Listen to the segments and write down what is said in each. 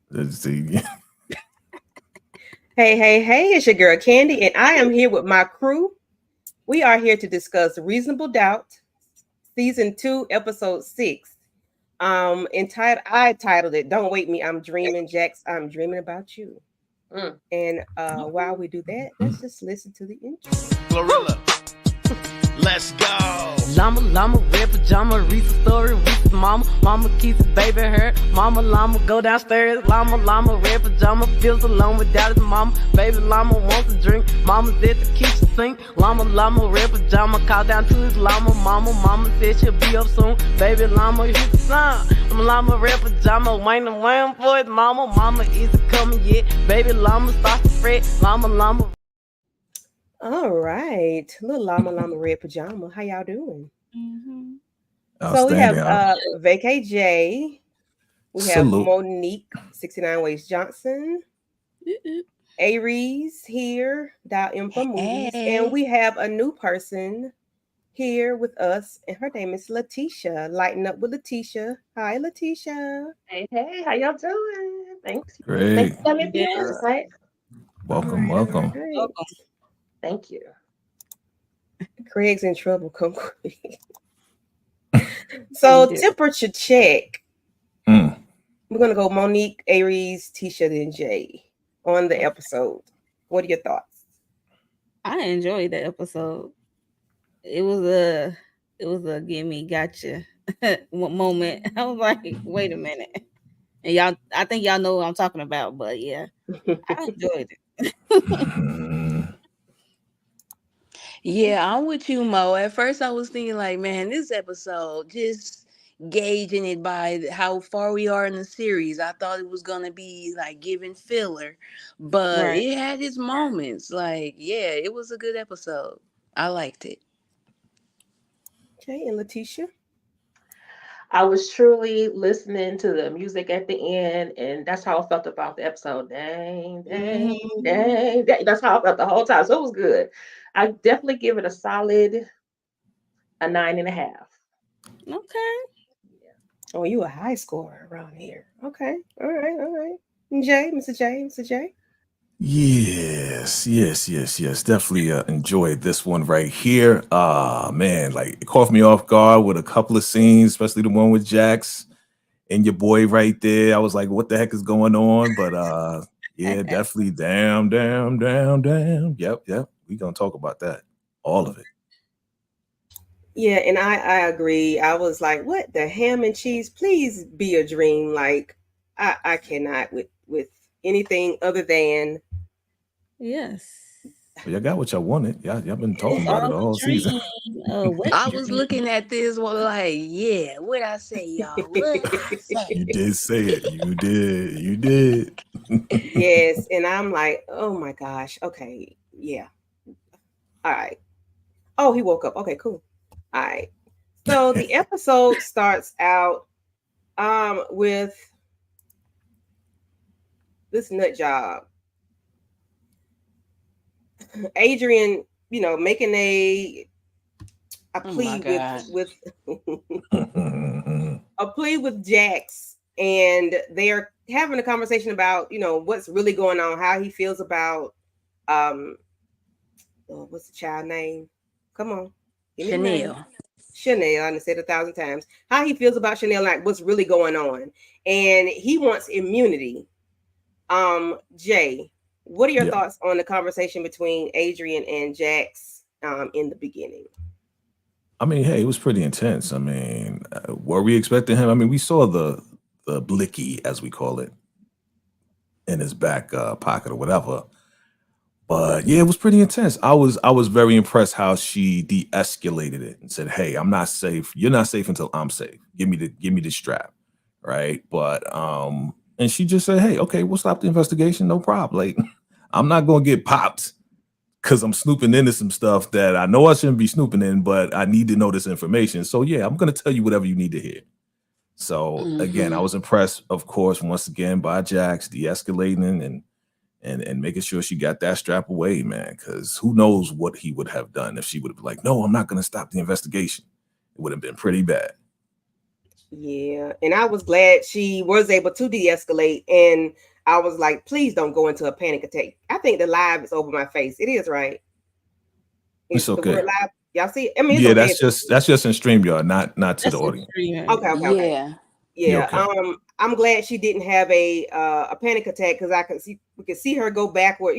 Let's see. Hey, it's your girl Candy, and I am here with my crew. We are here to discuss Reasonable Doubt, Season 2, Episode 6. I titled it Don't Wake Me, I'm Dreaming, Jax, I'm Dreaming About You. And while we do that, let's just listen to the intro. Glorilla, let's go. Llama, red pajama, Reese story, Reese mama keeps his baby her, llama, go downstairs, llama, red pajama, feels alone without his mama, baby llama wants a drink, mama's at the kitchen sink, llama, red pajama, call down to his mama said she'll be up soon, baby llama, hit the sign, llama, red pajama, waiting for his mama isn't coming yet, baby llama starts to fret, llama. All right, little llama red pajama. How y'all doing? Mm-hmm. So we have Outstanding. Vacay J. We have Salute. Monique 69 Ways Johnson. Aries here, dial in for movies, and we have a new person here with us, and her name is Letitia. Lighten up with Letitia. Hi, Letitia. Hey, how y'all doing? Thanks. Great. Thanks for having me. Yes. Right? Welcome. All right. Welcome. Thank you. Craig's in trouble. Come quick. So temperature check. Mm. We're gonna go Monique, Aries, Tisha, then Jay on the episode. What are your thoughts? I enjoyed the episode. It was a give me gotcha moment. I was like, wait a minute. And y'all, I think y'all know what I'm talking about, but yeah, I enjoyed it. Mhm. Yeah, I'm with you, Mo. At first, I was thinking, like, man, this episode, just gauging it by how far we are in the series. I thought it was going to be like giving filler, but Right. it had its moments. Like, yeah, it was a good episode. I liked it. Okay, and Letitia. I was truly listening to the music at the end, and that's how I felt about the episode. Dang. That's how I felt the whole time. So it was good. I definitely give it a solid 9.5. Okay. Oh, you a high scorer around here. Okay. All right. Mr. J. Yes. Definitely enjoyed this one right here. Man, like it caught me off guard with a couple of scenes, especially the one with Jax and your boy right there. I was like, what the heck is going on? But yeah, definitely damn. Yep. We gonna talk about that. All of it. Yeah, and I agree. I was like, what the ham and cheese? Please be a dream. Like I cannot with anything other than Yes. Well, y'all got what y'all wanted. Y'all been talking It's about it all the a whole season. dream. Wet I was dream. looking at this one like, yeah, what I say, y'all? What I say? You did say it. You did. yes, and I'm like, oh my gosh. Okay, yeah. All right. Oh, he woke up. Okay, cool. All right. So the episode starts out with this nut job. Adrian, making a plea with a plea with Jax, and they're having a conversation about what's really going on, how he feels about what's the child name? Come on, Chanel. Chanel. I said 1,000 times how he feels about Chanel, like what's really going on, and he wants immunity. Jay, what are your thoughts on the conversation between Adrian and Jax in the beginning? I mean, hey, it was pretty intense. I mean, were we expecting him? I mean, we saw the blicky, as we call it, in his back pocket or whatever. But yeah, it was pretty intense. I was very impressed how she de-escalated it and said, "Hey, I'm not safe. You're not safe until I'm safe. Give me the strap." Right? But and she just said, "Hey, okay, we'll stop the investigation. No problem. Like, I'm not going to get popped because I'm snooping into some stuff that I know I shouldn't be snooping in, but I need to know this information. So yeah, I'm going to tell you whatever you need to hear." So again, I was impressed, of course, once again by Jax de-escalating and making sure she got that strap away, man. Because who knows what he would have done if she would have been like, "No, I'm not going to stop the investigation." It would have been pretty bad. Yeah, and I was glad she was able to de-escalate, and I was like, please don't go into a panic attack. I think the live is over my face. It is, right? It's Is the okay. word live? Y'all see it? I mean, it's Yeah, okay. that's just in StreamYard, not to the That's audience. extreme. Okay, okay, okay. Yeah. Yeah, Yeah. okay. I'm glad she didn't have a panic attack because we could see her go backward,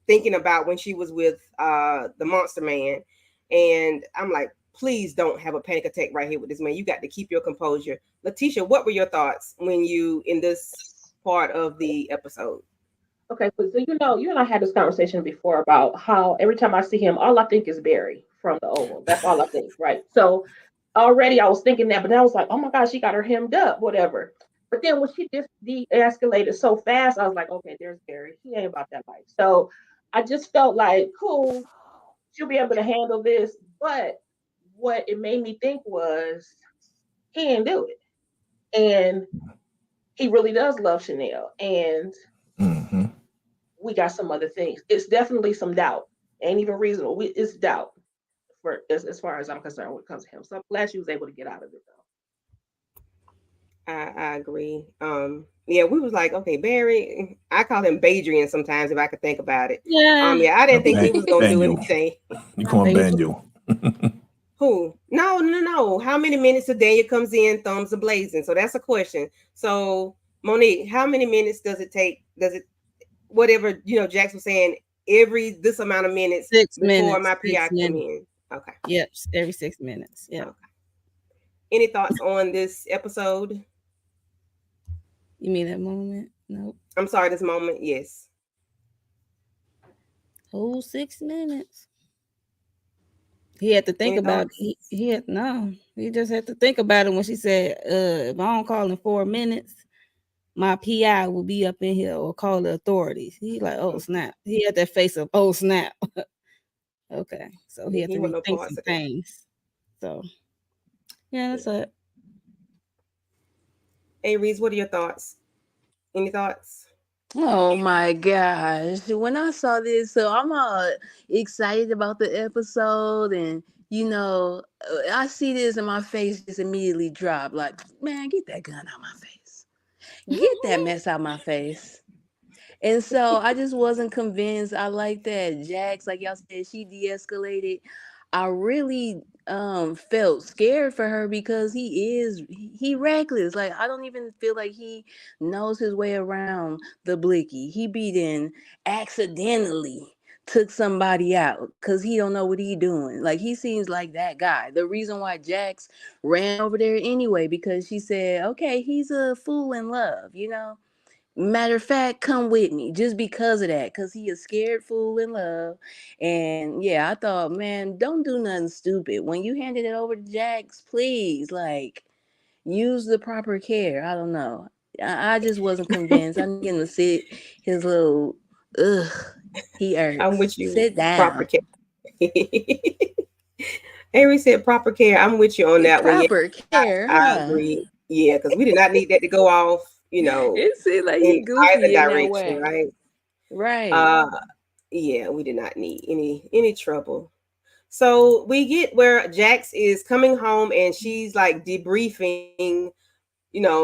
thinking about when she was with the monster man. And I'm like, please don't have a panic attack right here with this man. You got to keep your composure. Letitia, what were your thoughts when you in this part of the episode? Okay, so you and I had this conversation before about how every time I see him, all I think is Barry from the Oval. That's all I think, right? So already I was thinking that, but then I was like, oh my gosh, she got her hemmed up, whatever. But then when she just de-escalated so fast, I was like, okay, there's Barry. He ain't about that life. So I just felt like, cool, she'll be able to handle this. But what it made me think was he didn't do it. And he really does love Chanel. And Hmm. we got some other things. It's definitely some doubt. Ain't even reasonable. It's doubt for as far as I'm concerned when it comes to him. So I'm glad she was able to get out of it I agree. Yeah, we was like, okay, Barry. I call him Badrian sometimes if I could think about it. Yeah. Yeah, I didn't think he was gonna do Banu. anything. You call him Baby. Banu. Who? No, no, no. How many minutes a day it comes in, thumbs are blazing? So that's a question. So Monique, how many minutes does it take? Does it whatever Jax was saying, every this amount of minutes 6 before minutes. my 6 PI come minutes. in? Okay. Yep. Every 6 minutes. Yeah. Okay. Any thoughts on this episode? You mean that moment? Nope. I'm sorry, this moment. Yes. Whole 6 minutes. He had to think Any about thoughts? it. He had no. He just had to think about it when she said, if I don't call in 4 minutes, my PI will be up in here or call the authorities. He like, oh snap. He had that face of oh snap. Okay. So he Yeah, had he to want no rethink parts some of that. things. So yeah, that's it. Hey Reese, what are your thoughts? Any thoughts? Oh my gosh. When I saw this, so I'm all excited about the episode and I see this and my face just immediately drop like, man, get that gun out my face. Get that mess out my face. And so I just wasn't convinced. I like that Jax, like y'all said, she de-escalated. I really felt scared for her because he reckless. Like I don't even feel like he knows his way around the blicky. He beat in accidentally took somebody out because he don't know what he doing. Like he seems like that guy. The reason why Jax ran over there anyway, because she said, okay, he's a fool in love. Matter of fact, come with me just because of that, because he a scared fool in love. And yeah, I thought, man, don't do nothing stupid. When you handed it over to Jax, please, like, use the proper care. I don't know. I just wasn't convinced. I need him to sit his little, ugh, he I'm hurts. with you. Sit Proper down. care. Harry said proper care. I'm with you on that one. Yeah, Proper care, I huh? agree. Yeah, because we did not need that to go off, It seemed like in he either goofy in that direction, way. right? Right. Uh yeah, we did not need any trouble. So we get where Jax is coming home and she's like debriefing,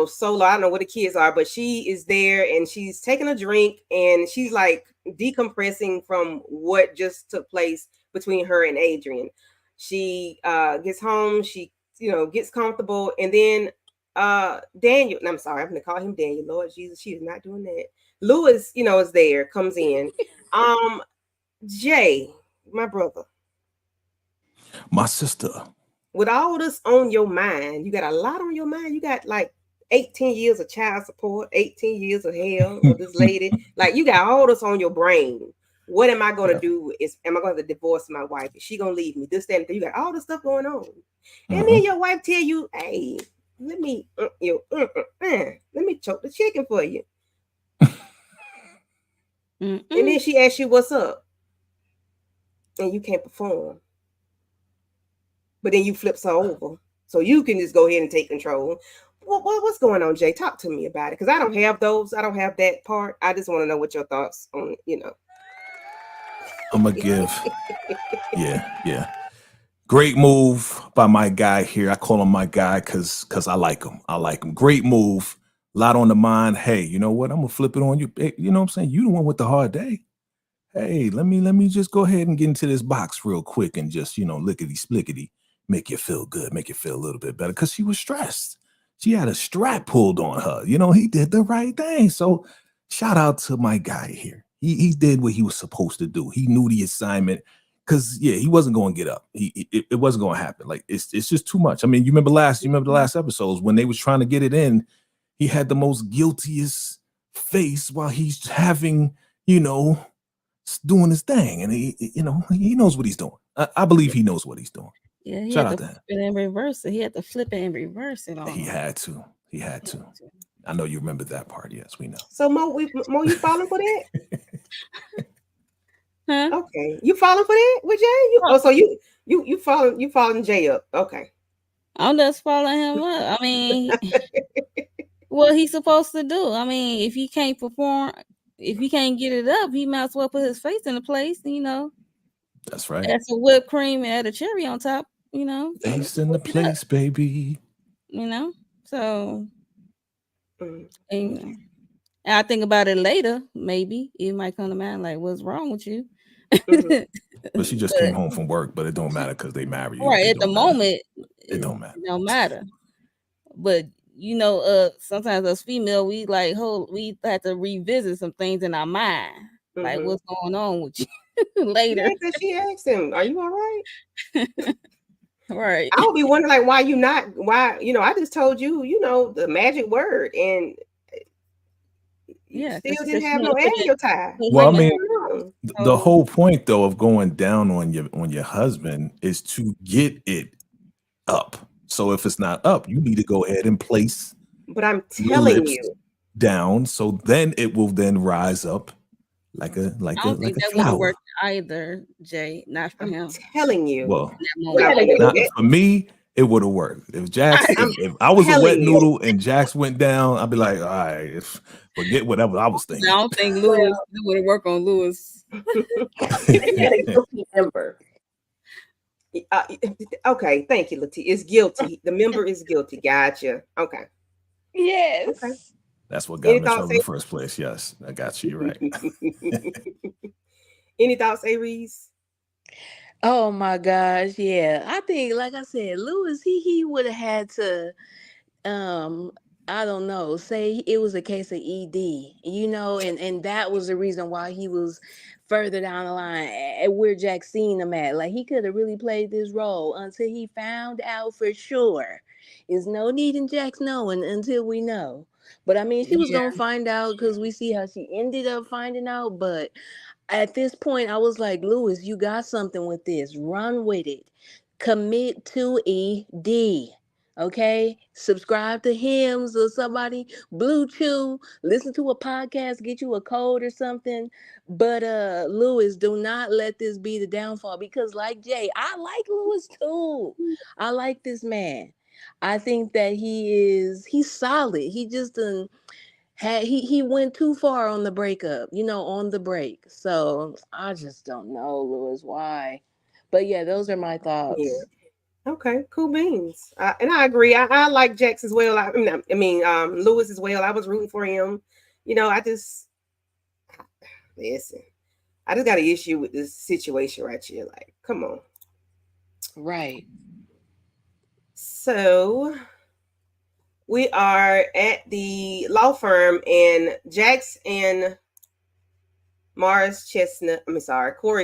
solo. I don't know what the kids are, but she is there and she's taking a drink and she's like decompressing from what just took place between her and Adrian. She gets home, she gets comfortable, and then Daniel, and I'm sorry, I'm gonna call him Daniel. Lord Jesus, she is not doing that. Lewis, is there, comes in. Jay, my brother, My sister. with all this on your mind, you got a lot on your mind. You got like 18 years of child support, 18 years of hell of this lady. Like you got all this on your brain. What am I going to do? Am I going to divorce my wife? Is she going to leave me? This, that, and you got all this stuff going on. And then your wife tell you, hey, let me choke the chicken for you. And then she asks you what's up. And you can't perform. But then you flips her over. So you can just go ahead and take control. What's going on, Jay? Talk to me about it. Because I don't have those. I don't have that part. I just want to know what your thoughts on. I'm going to give. Yeah. Great move by my guy here. I call him my guy because I like him. I like him. Great move. A lot on the mind. Hey, you know what? I'm gonna flip it on you. Hey, you know what I'm saying? You the one with the hard day. Hey, let me just go ahead and get into this box real quick and just, lickety splickety, make you feel good, make you feel a little bit better. Cause she was stressed. She had a strap pulled on her. He did the right thing. So shout out to my guy here. He did what he was supposed to do. He knew the assignment. Cause yeah, he wasn't going to get up. It wasn't going to happen. Like it's just too much. I mean, you remember the last episodes when they was trying to get it in, he had the most guiltiest face while he's having, doing his thing, and he knows what he's doing. I believe he knows what he's doing. Yeah, he Shout had out to to flip him. it and reverse it. He had to flip it and reverse it on He him. had to. He had to. I know you remember that part. Yes, we know. So Mo, you falling for that? Huh? Okay, you falling for that with Jay? So you following Jay up? Okay. I'm just following him up. I mean, what he's supposed to do. I mean, if he can't perform, if he can't get it up, he might as well put his face in the place. That's right. Add some whipped cream and add a cherry on top. Face in the place, baby. So Mm. and I think about it later. Maybe it might come to mind like, what's wrong with you? Mhm. But she just came home from work, but it don't matter because they marry you. Right at the moment, It don't matter. It don't matter. But sometimes as female, we have to revisit some things in our mind, like what's going on with you later. Yeah, because she asked him, "Are you all right?" Right. I would be wondering, like, why you not? Why I just told you, the magic word, and you still didn't have no air in your tie. Well, I mean, No. the whole point though of going down on your husband is to get it up. So if it's not up, you need to go ahead and place But I'm your telling lips you, down, so then it will then rise up like a I don't think that would have flower. worked either, Jay. Not for him. Telling you. Well, Not for me, it would have worked. If I was a wet noodle and Jax went down, I'd be like, all right, forget whatever I was thinking. I don't think Lewis would have worked on Lewis. Member. Okay, thank you, Lati. It's guilty. The member is guilty. Gotcha. Okay. Yes. Okay. That's what got him in trouble in the first place. Yes, I got you. You're right. Any thoughts, Aries? Oh my gosh, yeah. I think, like I said, Lewis, he would have had to, I don't know, say it was a case of ED, and that was the reason why he was further down the line at where Jack seen him at. Like he could have really played this role until he found out for sure. There's no need in Jack's knowing until we know. But I mean, she was gonna find out because we see how she ended up finding out. But at this point, I was like, Lewis, you got something with this. Run with it. Commit to ED. Okay? Subscribe to Hims or somebody. Blue Chew. Listen to a podcast. Get you a code or something. But Lewis, do not let this be the downfall. Because like Jay, I like Lewis too. I like this man. I think that he's solid. He just he went too far on the breakup, on the break. So I just don't know, Lewis, why. But yeah, those are my thoughts. Yeah. Okay, cool beans. And I agree. I like Jax as well. I mean, Lewis as well. I was rooting for him. I just listen. I just got an issue with this situation right here. Like, come on. Right. So we are at the law firm, and Jax and Corey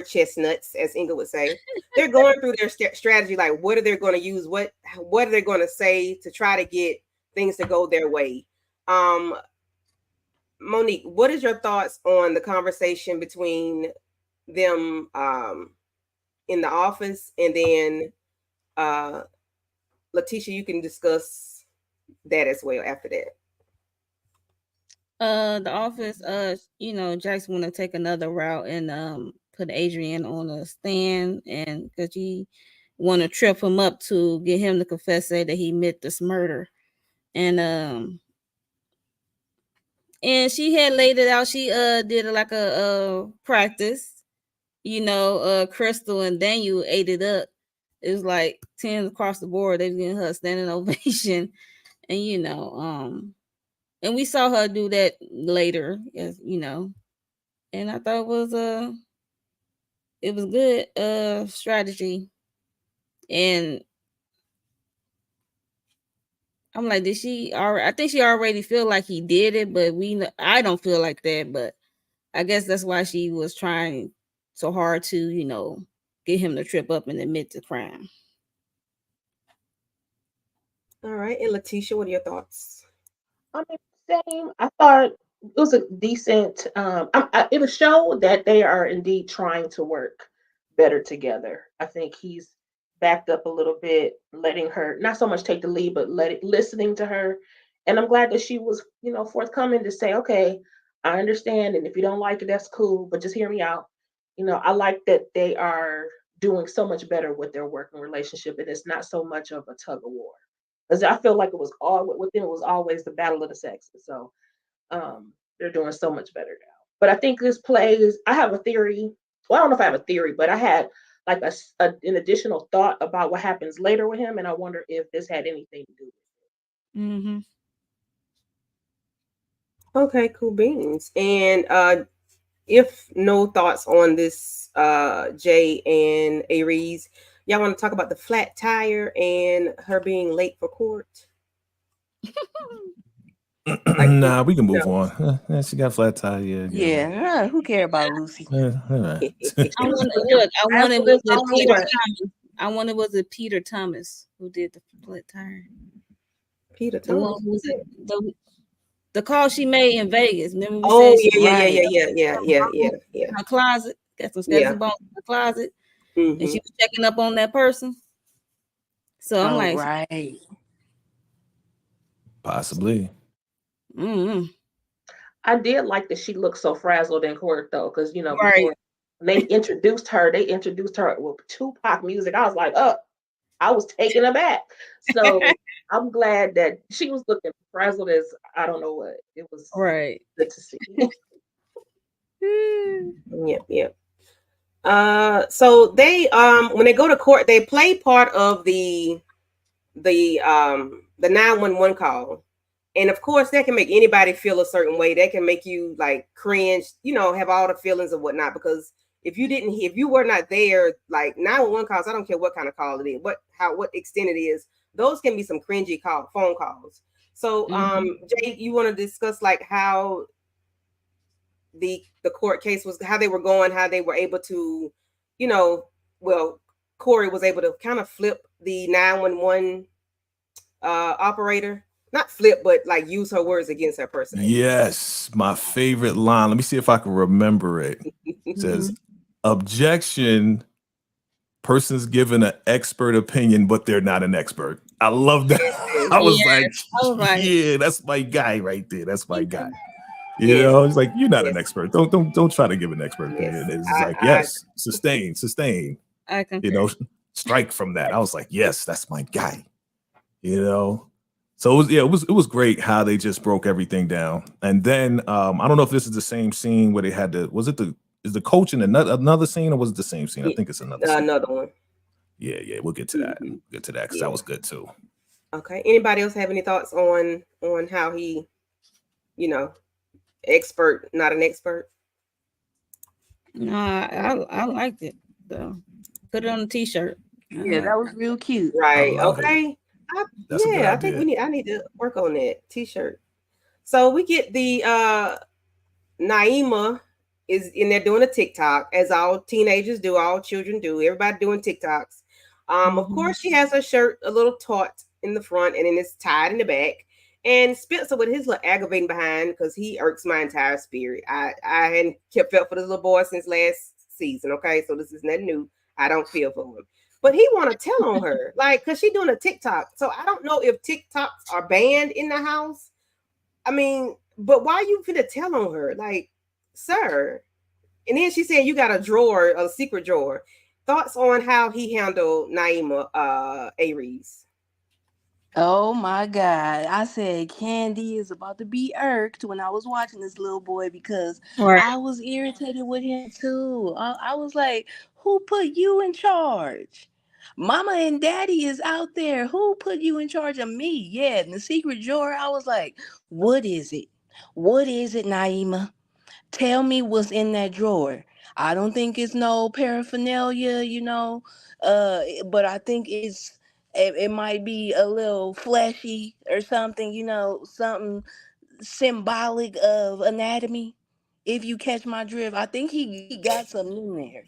Chestnuts, as Inga would say, they're going through their strategy. Like, what are they going to use? What are they going to say to try to get things to go their way? Monique, what is your thoughts on the conversation between them in the office, and then Letitia, you can discuss that as well after that. The office, Jackson want to take another route and put Adrian on a stand, and because he want to trip him up to get him to confess, say that he admit this murder, and she had laid it out. She did like a practice, Crystal and Daniel ate it up, it was like 10 across the board. They was giving her a standing ovation, and and we saw her do that later, as and I thought it was good strategy. And I'm like, did she already? I think she already feel like he did it, but I don't feel like that. But I guess that's why she was trying so hard to, get him to trip up and admit the crime. All right. And Letitia, what are your thoughts? I mean, same. I thought it was a decent. It was show that they are indeed trying to work better together. I think he's backed up a little bit, letting her not so much take the lead, but listening to her. And I'm glad that she was, forthcoming to say, okay, I understand, and if you don't like it, that's cool, but just hear me out. I like that they are doing so much better with their working relationship, and it's not so much of a tug of war. Because I feel like it was all with them. It was always the battle of the sexes. So they're doing so much better now. But I think this plays. I have a theory. Well, I don't know if I have a theory, but I had like an additional thought about what happens later with him, and I wonder if this had anything to do Mm-hmm. Okay, cool beans. And if no thoughts on this Jay and Aries, y'all want to talk about the flat tire and her being late for court? Like, Nah, we can move no. on. She got flat tire. Yeah, Yeah, who care about Lucy? all right. I want to look. I After wanted this, was I it don't know Peter what. Thomas. I wanted was it Peter Thomas who did the flat tire. Peter The one Thomas. who was the call she made in Vegas. Remember we Oh said she Right. yeah. in her closet, got some Yeah. skeleton bones in her closet, and Mm-hmm. she was checking up on that person. So I'm Oh, like, right. Possibly. mm-hmm. I did like that she looked so frazzled in court though, because Right. before they introduced her with Tupac music. I was like, oh, I was taken aback. So I'm glad that she was looking frazzled as I don't know what. It was Right. good to see. Yep. So they when they go to court, they play part of the 911 call. And of course, that can make anybody feel a certain way. That can make you like cringe, have all the feelings and whatnot. Because if you were not there, like 911 calls, I don't care what kind of call it is, what extent it is, those can be some cringy phone calls. So, Mm-hmm. Jay, you want to discuss like how the court case was, how they were going, how they were able to, you know, well, Corey was able to kind of flip the 911 operator, not flip, but like use her words against her per se. Yes, my favorite line. Let me see if I can remember it. It says, objection, person's given an expert opinion, but they're not an expert. I love that. I was Yeah. like, I was like, yeah, that's my guy right there. That's my guy. Yes. It's like, you're not an Yes. expert. Don't try to give an expert opinion. Yes. It's like, yes, sustain. I concur. Strike from that. I was like, yes, that's my guy. So it was great how they just broke everything down. And then I don't know if this is the same scene where they had is the coach in another scene, or was it the same scene? I think it's another scene. Another one. Yeah, we'll get to that. Mhm. Get to that because Yeah. that was good too. Okay. Anybody else have any thoughts on how he, expert, not an expert? No, I liked it though. Put it on a t-shirt. Yeah, that was real cute. Right. I love it. Okay. That's a good I think idea. I need to work on that t-shirt. So we get the Naima is in there doing a TikTok, as all teenagers do, all children do. Everybody doing TikToks. Of course, she has her shirt a little taut in the front, and then it's tied in the back. And Spencer with his little aggravating behind, because he irks my entire spirit. I hadn't kept up for this little boy since last season. Okay, so this is nothing new. I don't feel for him, but he want to tell on her, like, because she doing a TikTok. So I don't know if TikToks are banned in the house. I mean, but why you finna tell on her? Like, sir. And then she said you got a secret drawer. Thoughts on how he handled Naima Aries? Oh my God. I said Candy is about to be irked when I was watching this little boy because Right. I was irritated with him too. I was like, who put you in charge? Mama and daddy is out there. Who put you in charge of me? Yeah, in the secret drawer, I was like, what is it? What is it, Naima? Tell me what's in that drawer. I don't think it's no paraphernalia, but I think it might be a little fleshy or something, something symbolic of anatomy. If you catch my drift, I think he got something in there.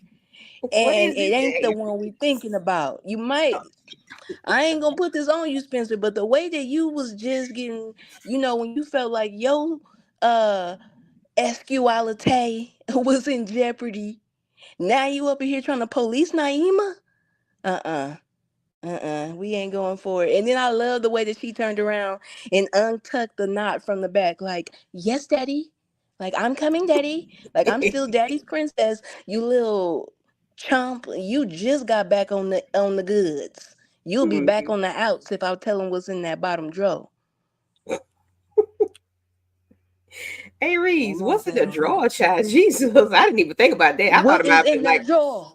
What And is it it, ain't the James? one we thinking about. I ain't gonna put this on you, Spencer, but the way that you was just getting, when you felt like yo uh esqualite was in jeopardy, now you up in here trying to police Naima? Uh-uh. We ain't going for it. And then I love the way that she turned around and untucked the knot from the back, like, yes, daddy. Like, I'm coming, daddy. Like, I'm still daddy's princess. You little chump. You just got back on the goods. You'll be back Mhm. on the outs if I tell him what's in that bottom drawer. Hey I'm Reese, not what's in the playing with her. drawer, child? Jesus, I didn't even think about that. I thought What it is might have been in like that drawer?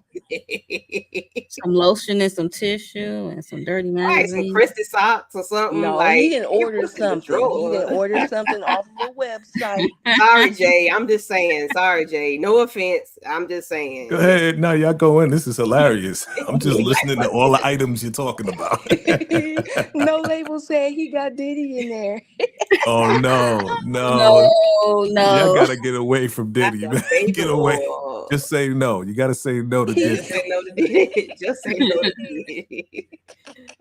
Some lotion and some tissue and some dirty right, some magazine. crusty socks or something. No, he Like, didn't order what's in the something. He drawer? didn't order something off of a website. Sorry, Jay. I'm just saying. Sorry, Jay. No offense. I'm just Go saying. ahead. No, y'all go in. This is hilarious. I'm just Like, listening to all the items you're talking about. No label said he got Diddy in there. Oh no, no. No, Y'all no. gotta get away from not Diddy, the man. baby Get away. or Just say no. You gotta say no to just Diddy. say no to Diddy. Just say no to Diddy.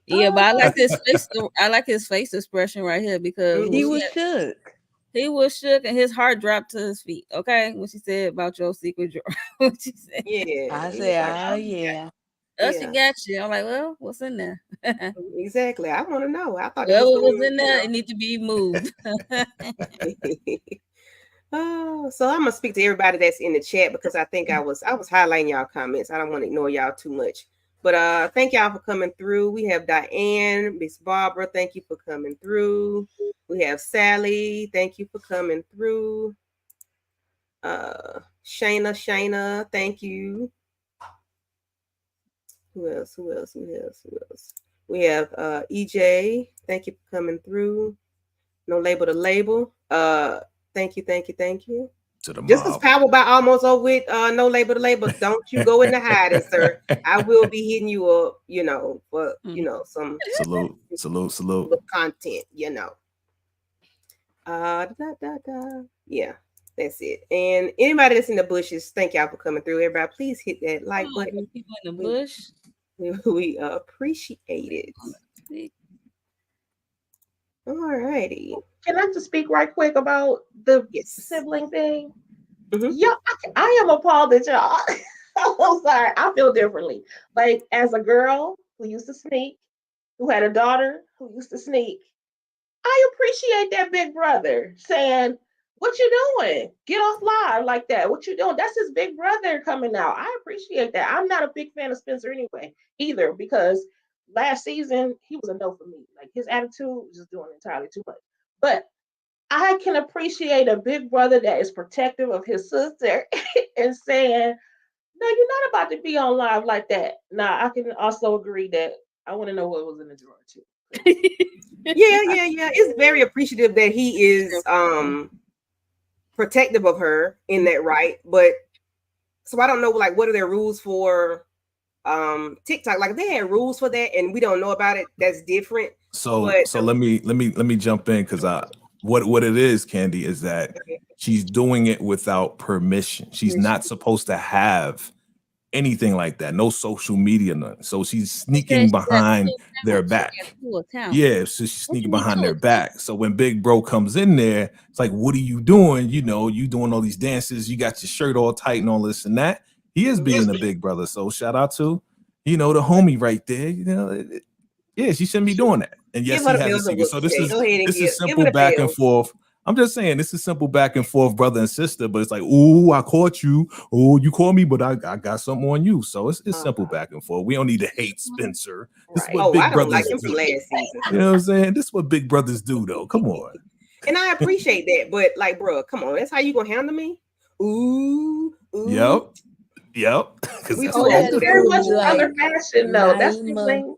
Yeah, but I like Oh, his face. I like his face expression right here because when He mhm. she was shook. he was shook and his heart dropped to his feet. Okay, when she said about your secret drawer, what she said, Yeah, I he was said, like, oh "Oh, yeah. she yeah, got you." I'm like, well, what's in there? exactly." I want to know. I thought it Whatever was was going, in there, it need to be moved. Oh, so I'm gonna speak to everybody that's in the chat because I was highlighting y'all comments. I don't want to ignore y'all too much. But thank y'all for coming through. We have Diane, Miss Barbara, thank you for coming through. We have Sally, thank you for coming through. Shayna, thank you. Who else? Who else? Who else? Who else? We have EJ, thank you for coming through. No label to label. Thank you, thank you, thank you. To the Just because mob. Power by almost over with no label to label, don't you go into hiding, sir. I will be hitting you up, for some Salute, salute, salute. content, Yeah, that's it. And anybody that's in the bushes, thank y'all for coming through. Everybody, please hit that like Oh, button. people in the bush. We appreciate it. All righty. Can I just speak right quick about the Yes. sibling thing? Mhm. Yeah, I am appalled at y'all. I'm sorry. I feel differently. Like, as a girl who used to sneak, who had a daughter who used to sneak, I appreciate that big brother saying, "What you doing? Get off live like that. What you doing?" That's his big brother coming out. I appreciate that. I'm not a big fan of Spencer anyway, either, because last season he was a no for me. Like, his attitude was just doing entirely too much. But I can appreciate a big brother that is protective of his sister and saying, "No, you're not about to be on live like that." Now, I can also agree that I want to know what was in the drawer too. Yeah. It's very appreciative that he is protective of her in that right. But so I don't know, like, what are their rules for TikTok? Like, if they had rules for that and we don't know about it, that's different. So But let me jump in because what it is, Candy, is that she's doing it without permission. She's not supposed to have anything like that. No social media, none. So she's sneaking behind their back. Yeah, so she's sneaking behind their back. So when Big Bro comes in there, it's like, what are you doing? You doing all these dances. You got your shirt all tight and all this and that. He is being a big brother. So shout out to, the homie right there. Yeah, she shouldn't be doing that. And yes, give her he the has a bells and secret. So whistles. Go ahead and this is give simple her the back and bells. forth. I'm just saying this is simple back and forth, brother and sister. But it's like, ooh, I caught you. Oh, you caught me, but I got something on you. So it's simple back and forth. We don't need to hate Spencer. This is Right. what Oh, I big don't like brothers him do. from last season. You know what I'm saying? This is what big brothers do, though. Come on. And I appreciate that, but like, bro, come on, that's how you gonna handle me? Ooh. Yep. Yep, because We that's too All what he he old had That's to for do. that. very do much was like, other fashion, though. That's Naima. Sibling.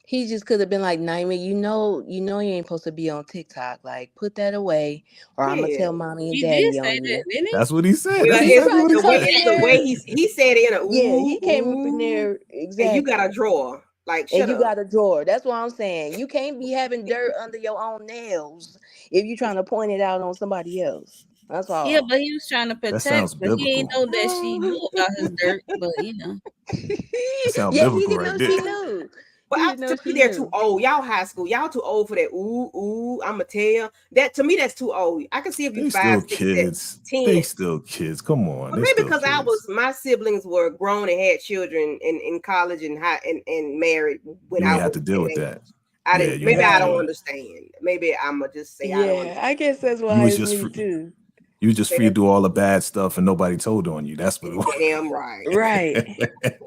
He just could have been like, Naima, you ain't supposed to be on TikTok. Like, put that away, or I'm gonna Yeah. tell mommy and He did daddy say on that, you. didn't he? That's what he said. Well, That's He exactly tried what to he come in it's said. the there. way he said it in a Yeah, he came up in ooh, there and you got a exactly. drawer. Like, And shut you up. got a drawer. That's what I'm saying. You can't be having dirt under your own nails if you're trying to point it out on somebody else. That's Yeah, all. but he was trying to That protect, sounds but he ain't biblical. know that she knew about his dirt. But you know, That sounds Yeah, he biblical didn't right know there. she knew. But He didn't to know me, she they're too knew. old. Y'all high school. Y'all too old for that. Ooh, I'ma tell that. To me, that's too old. I can see if you They 5, still 6, 7, kids. 10. They still kids. Come on, But they maybe still because kids. my siblings were grown and had children in college and high and married when You I ain't have was to deal that with that. age. I Yeah, didn't. you ain't Maybe have to I deal don't with Right. it. understand. Maybe I'ma just say I don't Yeah, I understand. guess that's You why was it's just me free. too. You was just free to do all the bad stuff and nobody told on you. That's what Damn right. Right.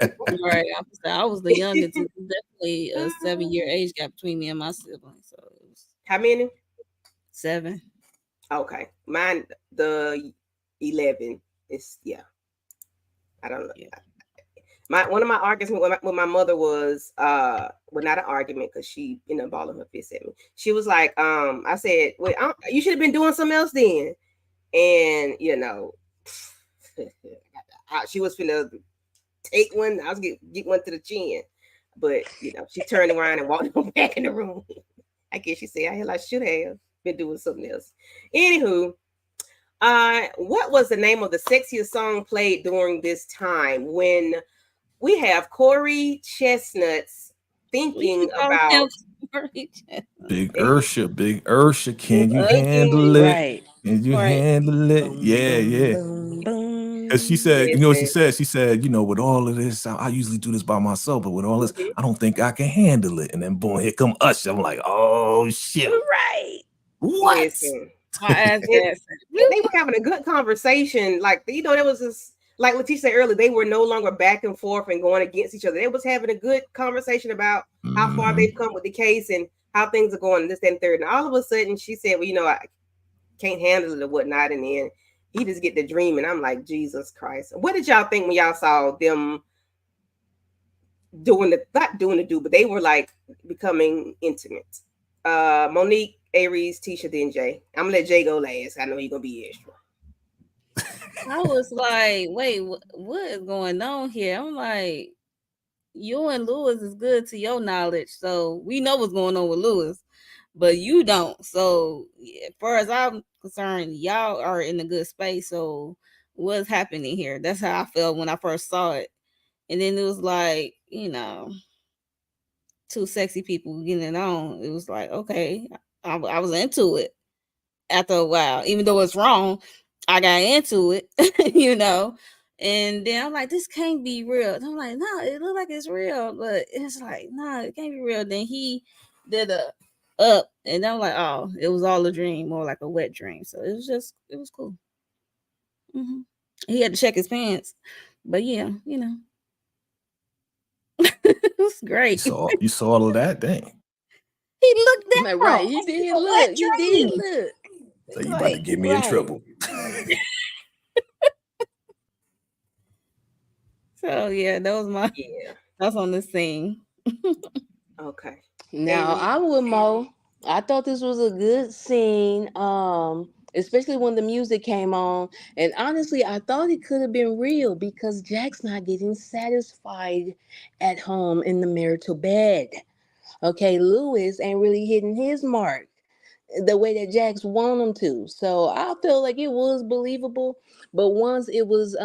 it was. right? I was the youngest. It was definitely a 7-year age gap between me and my siblings, so it was How many? 7. Okay, mine the 11 is yeah. I don't know. Yeah. One of my arguments with my mother was well, not an argument because she balling her fist at me. She was like, I said, well, you should have been doing something else then. And she was finna take one. I was get one to the chin, but she turned around and walked back in the room. I guess she said I should have been doing something else. Anywho, what was the name of the sexiest song played during this time when we have Corey Chestnuts We thinking keep calling about him Corey Chestnut. Big Ursha, can you thinking, handle it? Right. Can you Right. handle it? Boom, Yeah, boom, yeah. boom, Because she boom. said, you know what she listen, said? She said, with all of this, I usually do this by myself, but with all this, mhm, I don't think I can handle it. And then boom, here come Usher. I'm like, oh shit. Right. What? listen. My ass And, gas. and they were having a good conversation. Like, there was this, like Letitia said earlier, they were no longer back and forth and going against each other. They was having a good conversation about how far Mm-hmm. they've come with the case and how things are going, and this, that, and third. And all of a sudden, she said, well, I can't handle it or whatnot. And then he just get the dream. And I'm like, Jesus Christ. What did y'all think when y'all saw them not doing the do, but they were like becoming intimate? Monique, Aries, Tisha, then Jay. I'm gonna let Jay go last. I know you're gonna be extra. I was like, wait, what is going on here? I'm like, you and Lewis is good to your knowledge, so we know what's going on with Lewis, but you don't. So, as far as I'm concerned, y'all are in a good space. So, what's happening here? That's how I felt when I first saw it, and then it was like, two sexy people getting it on. It was like, okay, I was into it after a while, even though it's wrong. I got into it, and then I'm like, this can't be real. And I'm like, no, it look like it's real, but it's like, no, it can't be real. Then he did a up, and I'm like, oh, it was all a dream, more like a wet dream. So it was cool. hmm He had to check his pants, but yeah, it was great. You saw all of that? Dang. He looked Like, down. right. He It's did a wet look. He did dream. look. So you about to Like, get me in Right. trouble. so yeah, that was my Yeah. that's on the scene. Okay. Now Aries. I'm with Mo. I thought this was a good scene. Especially when the music came on. And honestly, I thought it could have been real because Jack's not getting satisfied at home in the marital bed. Okay, Lewis ain't really hitting his mark the way that Jax want him to. So I feel like it was believable. But once it was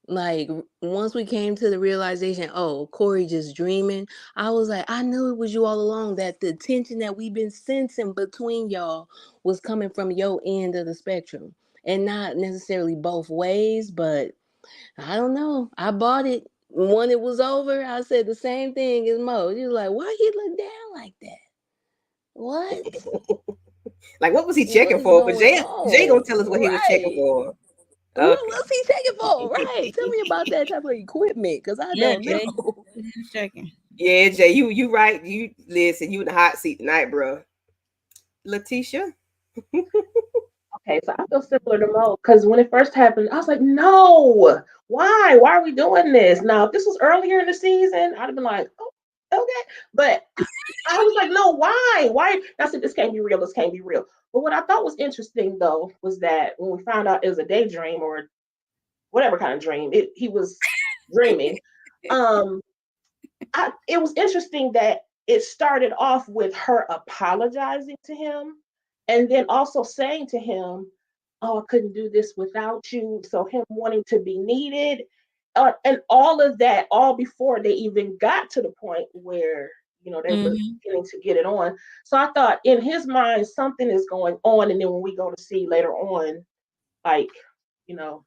like once we came to the realization, oh, Corey just dreaming, I was like, I knew it was you all along, that the tension that we've been sensing between y'all was coming from your end of the spectrum. And not necessarily both ways, but I don't know. I bought it. When it was over, I said the same thing as Mo. He was like, why he look down like that? What? Like, what was he What checking is for? But going Jay gonna on? tell us what he was checking Right. for. What Okay. was he checking for? Right. Tell me about that type of equipment, because I Yeah, don't Jay. know. Just checking. Yeah, Jay, you right. You listen. You in the hot seat tonight, bro. Letitia. Okay, so I feel similar to Mo because when it first happened, I was like, no, why? Why are we doing this? Now, if this was earlier in the season, I'd have been like, oh, okay. But I was like, no, why? Why? I said, this can't be real. This can't be real. But what I thought was interesting, though, was that when we found out it was a daydream or whatever kind of dream, he was dreaming. Um, it was interesting that it started off with her apologizing to him and then also saying to him, oh, I couldn't do this without you. So him wanting to be needed, and all of that, all before they even got to the point where they were Mm-hmm. beginning to get it on. So I thought in his mind something is going on, and then when we go to see later on, like you know,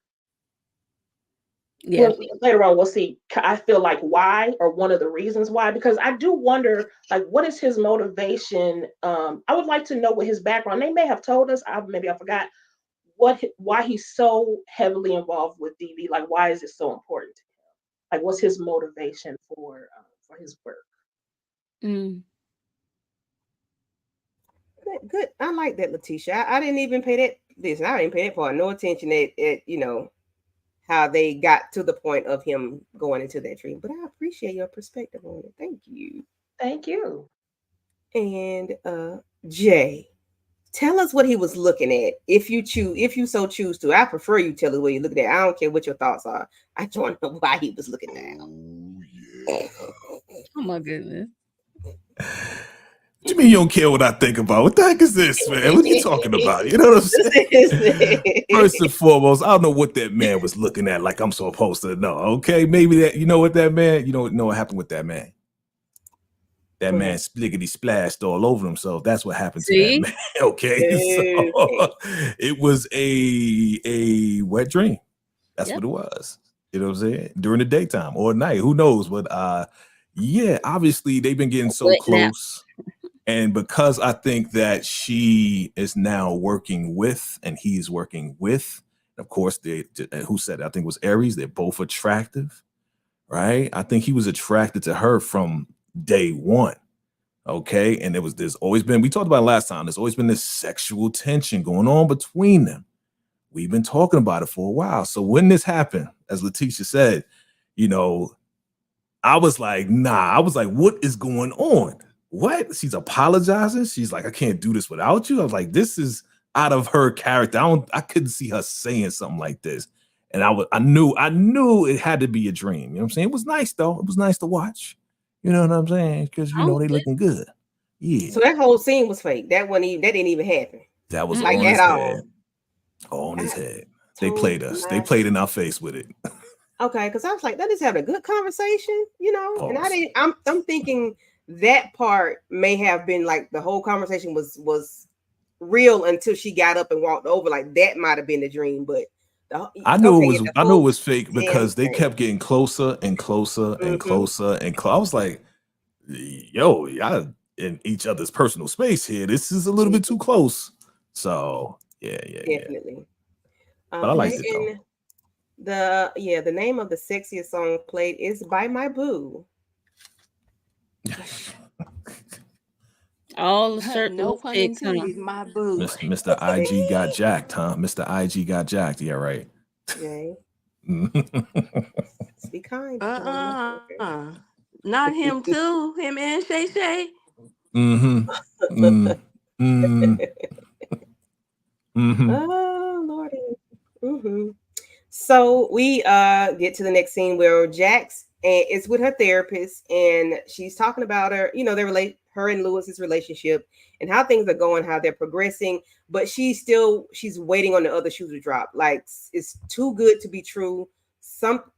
Yeah. well, later on we'll see. I feel like why, or one of the reasons why, because I do wonder, like, what is his motivation? I would like to know what his background. They may have told us. Maybe I forgot why he's so heavily involved with DB. Like, why is it so important? Like, what's his motivation for his work? Mm. Good. I like that, Letitia. I didn't even pay that. Listen, I didn't pay that part no attention at how they got to the point of him going into that dream. But I appreciate your perspective on it. Thank you. Thank you. And Jay, tell us what he was looking at. If you so choose to. I prefer you tell us what you're looking at. I don't care what your thoughts are. I just want to know why he was looking down. Oh my goodness. What you mean you don't care what I think about? What the heck is this, man? What are you talking about? You know what I'm saying? First and foremost, I don't know what that man was looking at like I'm supposed to know. Okay, maybe that you know what that man, you don't know what happened with that man. That man spliggity splashed all over himself. That's what happened to that See? man. Okay. So it was a wet dream. That's Yep. what it was. You know what I'm saying? During the daytime or at night. Who knows? But yeah, obviously they've been getting so Wet nap. close. And because I think that she is now working with and he's working with, of course, who said it? I think it was Aries. They're both attractive, right? I think he was attracted to her from day one. Okay. And there's always been, we talked about it last time, there's always been this sexual tension going on between them. We've been talking about it for a while. So when this happened, as Letitia said, you know, I was like, nah, I was like, what is going on? What? She's apologizing. She's like, I can't do this without you. I was like, this is out of her character. I couldn't see her saying something like this. And I knew it had to be a dream. You know what I'm saying? It was nice though. It was nice to watch. You know what I'm saying? Because Oh, they looking good. Yeah. So that whole scene was fake. That didn't even happen. That was Like on at his all. head. On his head. They Told played us. They my- played in our face with it. Okay, because I was like, that is having a good conversation, and I Pause. didn't. I'm thinking that part may have been like the whole conversation was real until she got up and walked over. Like that might have been the dream, but I knew okay, it was. the I knew it whole was fake damn because they thing. kept getting closer and closer and Mhm. closer and closer. I was like, "Yo, y'all in each other's personal space here. This is a little bit too close." So yeah. Definitely. But I And liked it though. then the name of the sexiest song played is "By My Boo." All the shirt No pun pics, huh? intended, my boo. Mr. IG got jacked, huh? Mr. IG got jacked. Yeah, right. Jay, be kind. Not him too. Him and Shay Shay. Oh Lordy. Mm-hmm. So we get to the next scene where Jax is with her therapist and she's talking about her and Lewis's relationship and how things are going, how they're progressing, but she's waiting on the other shoe to drop. Like it's too good to be true.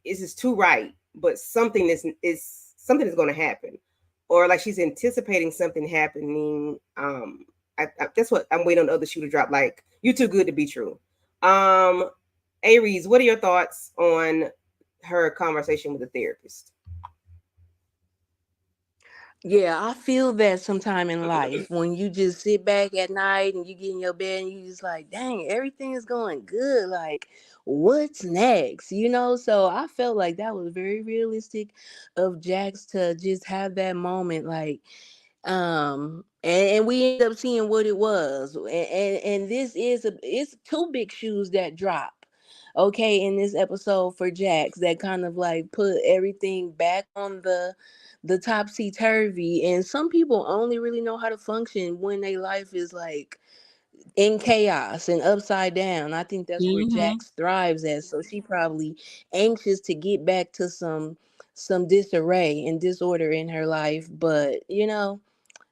It's too right, but something is going to happen, or like she's anticipating something happening. That's what I'm waiting on the other shoe to drop. Like you're too good to be true. Aries, what are your thoughts on her conversation with the therapist? Yeah, I feel that sometime in life when you just sit back at night and you get in your bed and you just like, dang, everything is going good. Like, what's next? So I felt like that was very realistic of Jax to just have that moment. Like, And we end up seeing what it was, and this is it's two big shoes that drop, okay, in this episode for Jax, that kind of like put everything back on the topsy turvy. And some people only really know how to function when their life is like in chaos and upside down. I think that's where Mm-hmm. Jax thrives at. So she probably anxious to get back to some disarray and disorder in her life. But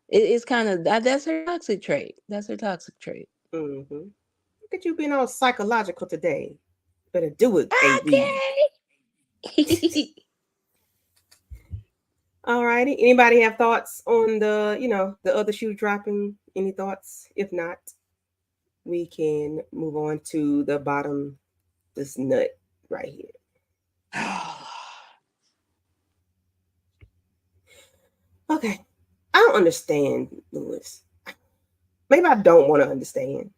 it's kind of that's her toxic trait. That's her toxic trait. Mm-hmm. Look at you being all psychological today. Better do it, AB. Okay. All righty. Anybody have thoughts on the other shoe dropping? Any thoughts? If not, we can move on to the bottom, this nut right here. Okay. I don't understand, Lewis. Maybe I don't want to understand.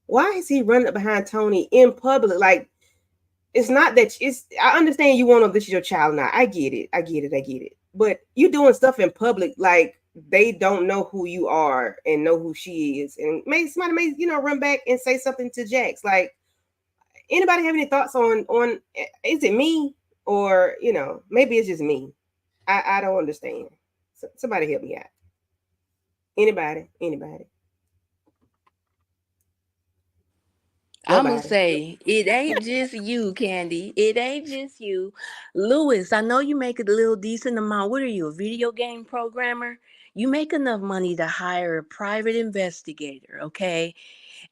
Why is he running up behind Tony in public? Like, it's not that it's. I understand you want to. This is your child now. I get it. I get it. I get it. But you doing stuff in public like they don't know who you are and know who she is, and maybe somebody may run back and say something to Jax. Like, anybody have any thoughts on? Is it me or maybe it's just me? I don't understand. Somebody help me out. Anybody? I'ma Nobody. say it ain't just you, Candy. It ain't just you. Lewis, I know you make a little decent amount. What are you, a video game programmer? You make enough money to hire a private investigator, okay?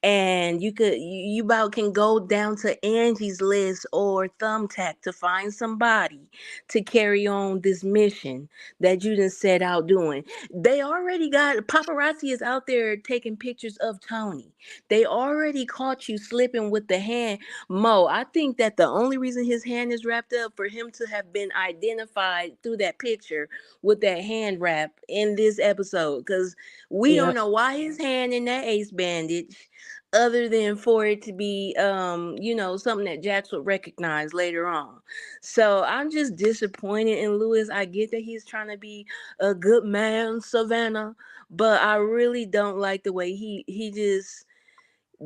And you about can go down to Angie's List or Thumbtack to find somebody to carry on this mission that you done set out doing. They already got paparazzi is out there taking pictures of Tony. They already caught you slipping with the hand. Mo, I think that the only reason his hand is wrapped up for him to have been identified through that picture with that hand wrap in this episode, because we don't Yep. know why his hand in that ace bandage, other than for it to be something that Jax would recognize later on. So I'm just disappointed in Lewis. I get that he's trying to be a good man, Savannah, but I really don't like the way he just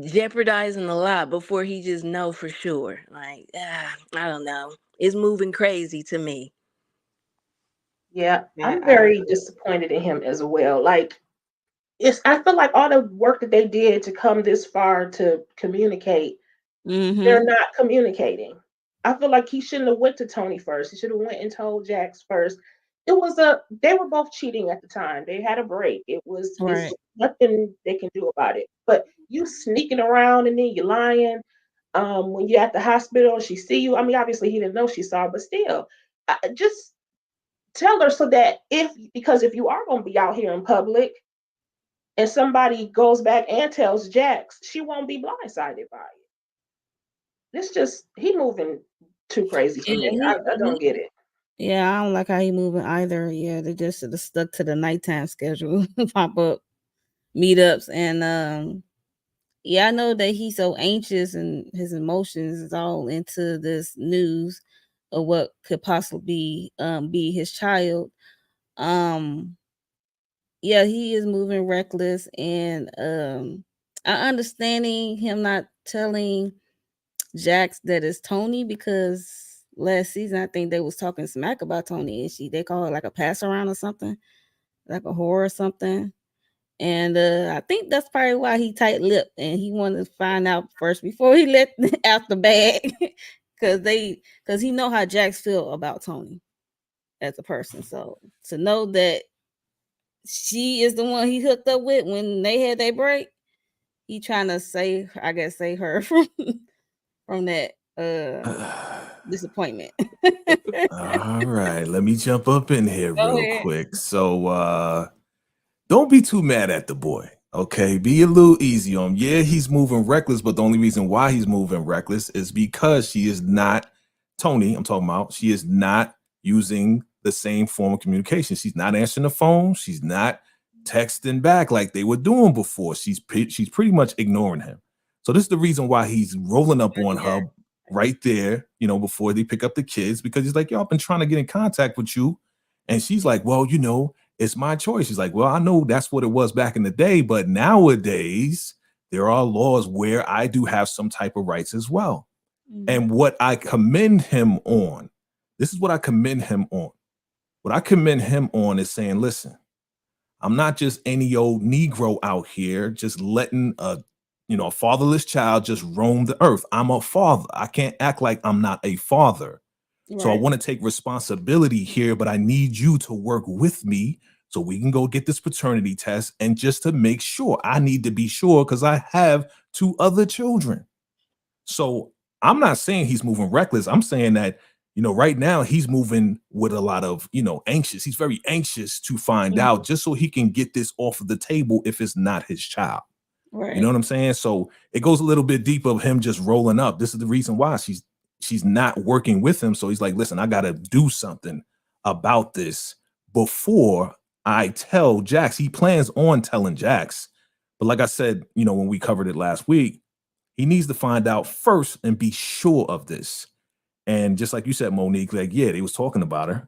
jeopardizing a lot before he just know for sure. Like, I don't know. It's moving crazy to me. Yeah, I'm I very agree. disappointed in him as well. Like, I feel like all the work that they did to come this far to communicate, they're Mm-hmm. not communicating. I feel like he shouldn't have went to Tony first. He should have went and told Jax first. They were both cheating at the time. They had a break. It's Right. nothing they can do about it. But you sneaking around and then you lying. When you're at the hospital, she see you. I mean, obviously he didn't know she saw, but still, just tell her so that because if you are going to be out here in public and somebody goes back and tells Jax, she won't be blindsided by it. It's just he moving too crazy for Yeah, me. I don't he get it. yeah, I don't like how he moving either. Yeah, they just should have stuck to the nighttime schedule, pop up meetups, and yeah, I know that he's so anxious and his emotions is all into this news of what could possibly be his child. Um, yeah, he is moving reckless, and I understanding him not telling Jax that it's Tony, because last season I think they was talking smack about Tony, and they call it like a pass around or something, like a whore or something. And I think that's probably why he tight lipped and he wanted to find out first before he let out the bag. Cause he know how Jax feel about Tony as a person. So to know that she is the one he hooked up with when they had their break, he trying to save her from that disappointment. All right, let me jump up in here Go real ahead. quick. So don't be too mad at the boy. Okay, be a little easy on him. Yeah, he's moving reckless, but the only reason why he's moving reckless is because she is not Tony. I'm talking about she is not using the same form of communication. She's not answering the phone. She's not texting back like they were doing before. She's pretty much ignoring him. So this is the reason why he's rolling up on Yeah. her right there, before they pick up the kids, because he's like, yo, I've been trying to get in contact with you. And she's like, well, it's my choice. She's like, well, I know that's what it was back in the day, but nowadays there are laws where I do have some type of rights as well. And what I commend him on, this is what I commend him on. What I commend him on is saying, listen, I'm not just any old Negro out here just letting a fatherless child just roam the earth. I'm a father. I can't act like I'm not a father. So I want to take responsibility here, but I need you to work with me so we can go get this paternity test. And just to make sure, I need to be sure because I have 2 other children. So I'm not saying he's moving reckless. I'm saying that, right now he's moving with a lot of, anxious. He's very anxious to find out just so he can get this off of the table if it's not his child. Right. You know what I'm saying? So it goes a little bit deep of him just rolling up. This is the reason why she's not working with him. So he's like, listen, I got to do something about this before I tell Jax. He plans on telling Jax. But like I said, when we covered it last week, he needs to find out first and be sure of this. And just like you said, Monique, like, yeah, they was talking about her.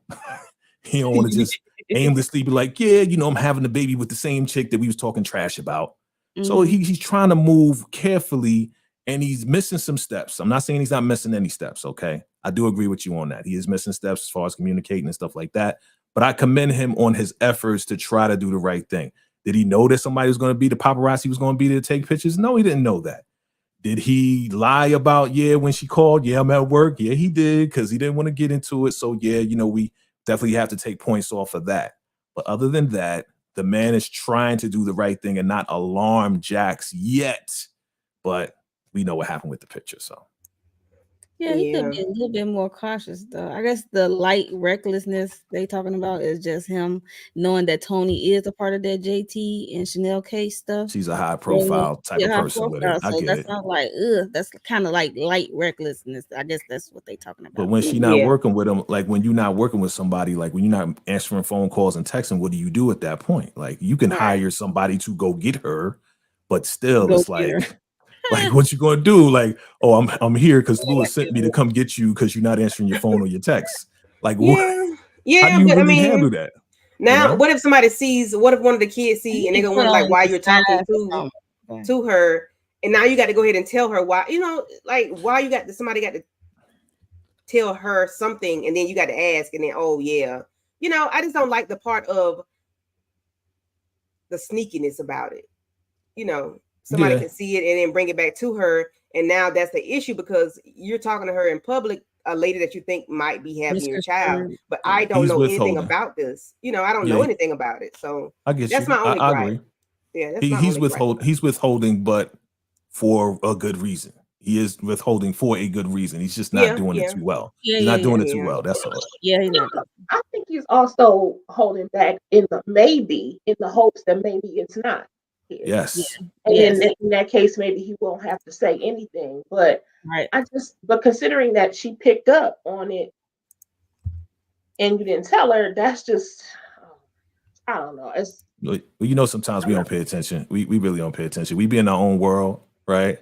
He don't want to just aimlessly be like, yeah, I'm having a baby with the same chick that we was talking trash about. So he's trying to move carefully and he's missing some steps. I'm not saying he's not missing any steps, okay? I do agree with you on that. He is missing steps as far as communicating and stuff like that. But I commend him on his efforts to try to do the right thing. Did he know that somebody was going to be the paparazzi was going to be there to take pictures? No, he didn't know that. Did he lie about, when she called? Yeah, I'm at work. Yeah, he did because he didn't want to get into it. So, yeah, we definitely have to take points off of that. But other than that, the man is trying to do the right thing and not alarm Jax yet. But we know what happened with the picture. So, yeah, he could be a little bit more cautious, though. I guess the light recklessness they talking about is just him knowing that Tony is a part of that JT and Chanel case stuff. She's a high profile type of person with it. I So get that's it. not like, that's kind of like light recklessness. I guess that's what they talking about. But when she's not working with him, like when you're not working with somebody, like when you're not answering phone calls and texting, what do you do at that point? Like you can hire somebody to go get her, but still it's like, like what you gonna do? Like, oh, I'm here because Lewis sent me to come get you because you're not answering your phone or your texts. Like, what? How do you really handle that? Now, what if somebody sees? What if one of the kids see and they're gonna wonder like why you're talking to her, and now you got to go ahead and tell her why? Like why you got somebody got to tell her something, and then you got to ask, and then I just don't like the part of the sneakiness about it. Somebody can see it and then bring it back to her. And now that's the issue because you're talking to her in public, a lady that you think might be having your child. But I don't know anything about this. I don't know anything about it. So I guess that's my only I gripe. agree. Yeah, that's he's withholding. He's withholding, but for a good reason. He is withholding for a good reason. He's just not doing it too well. He's not doing it too well. That's all. Yeah, he's not. I think he's also holding back in the hopes that maybe it's not. Yes. And in that case, maybe he won't have to say anything. But but considering that she picked up on it and you didn't tell her, that's just, I don't know. It's sometimes we don't pay attention. We really don't pay attention. We be in our own world, right?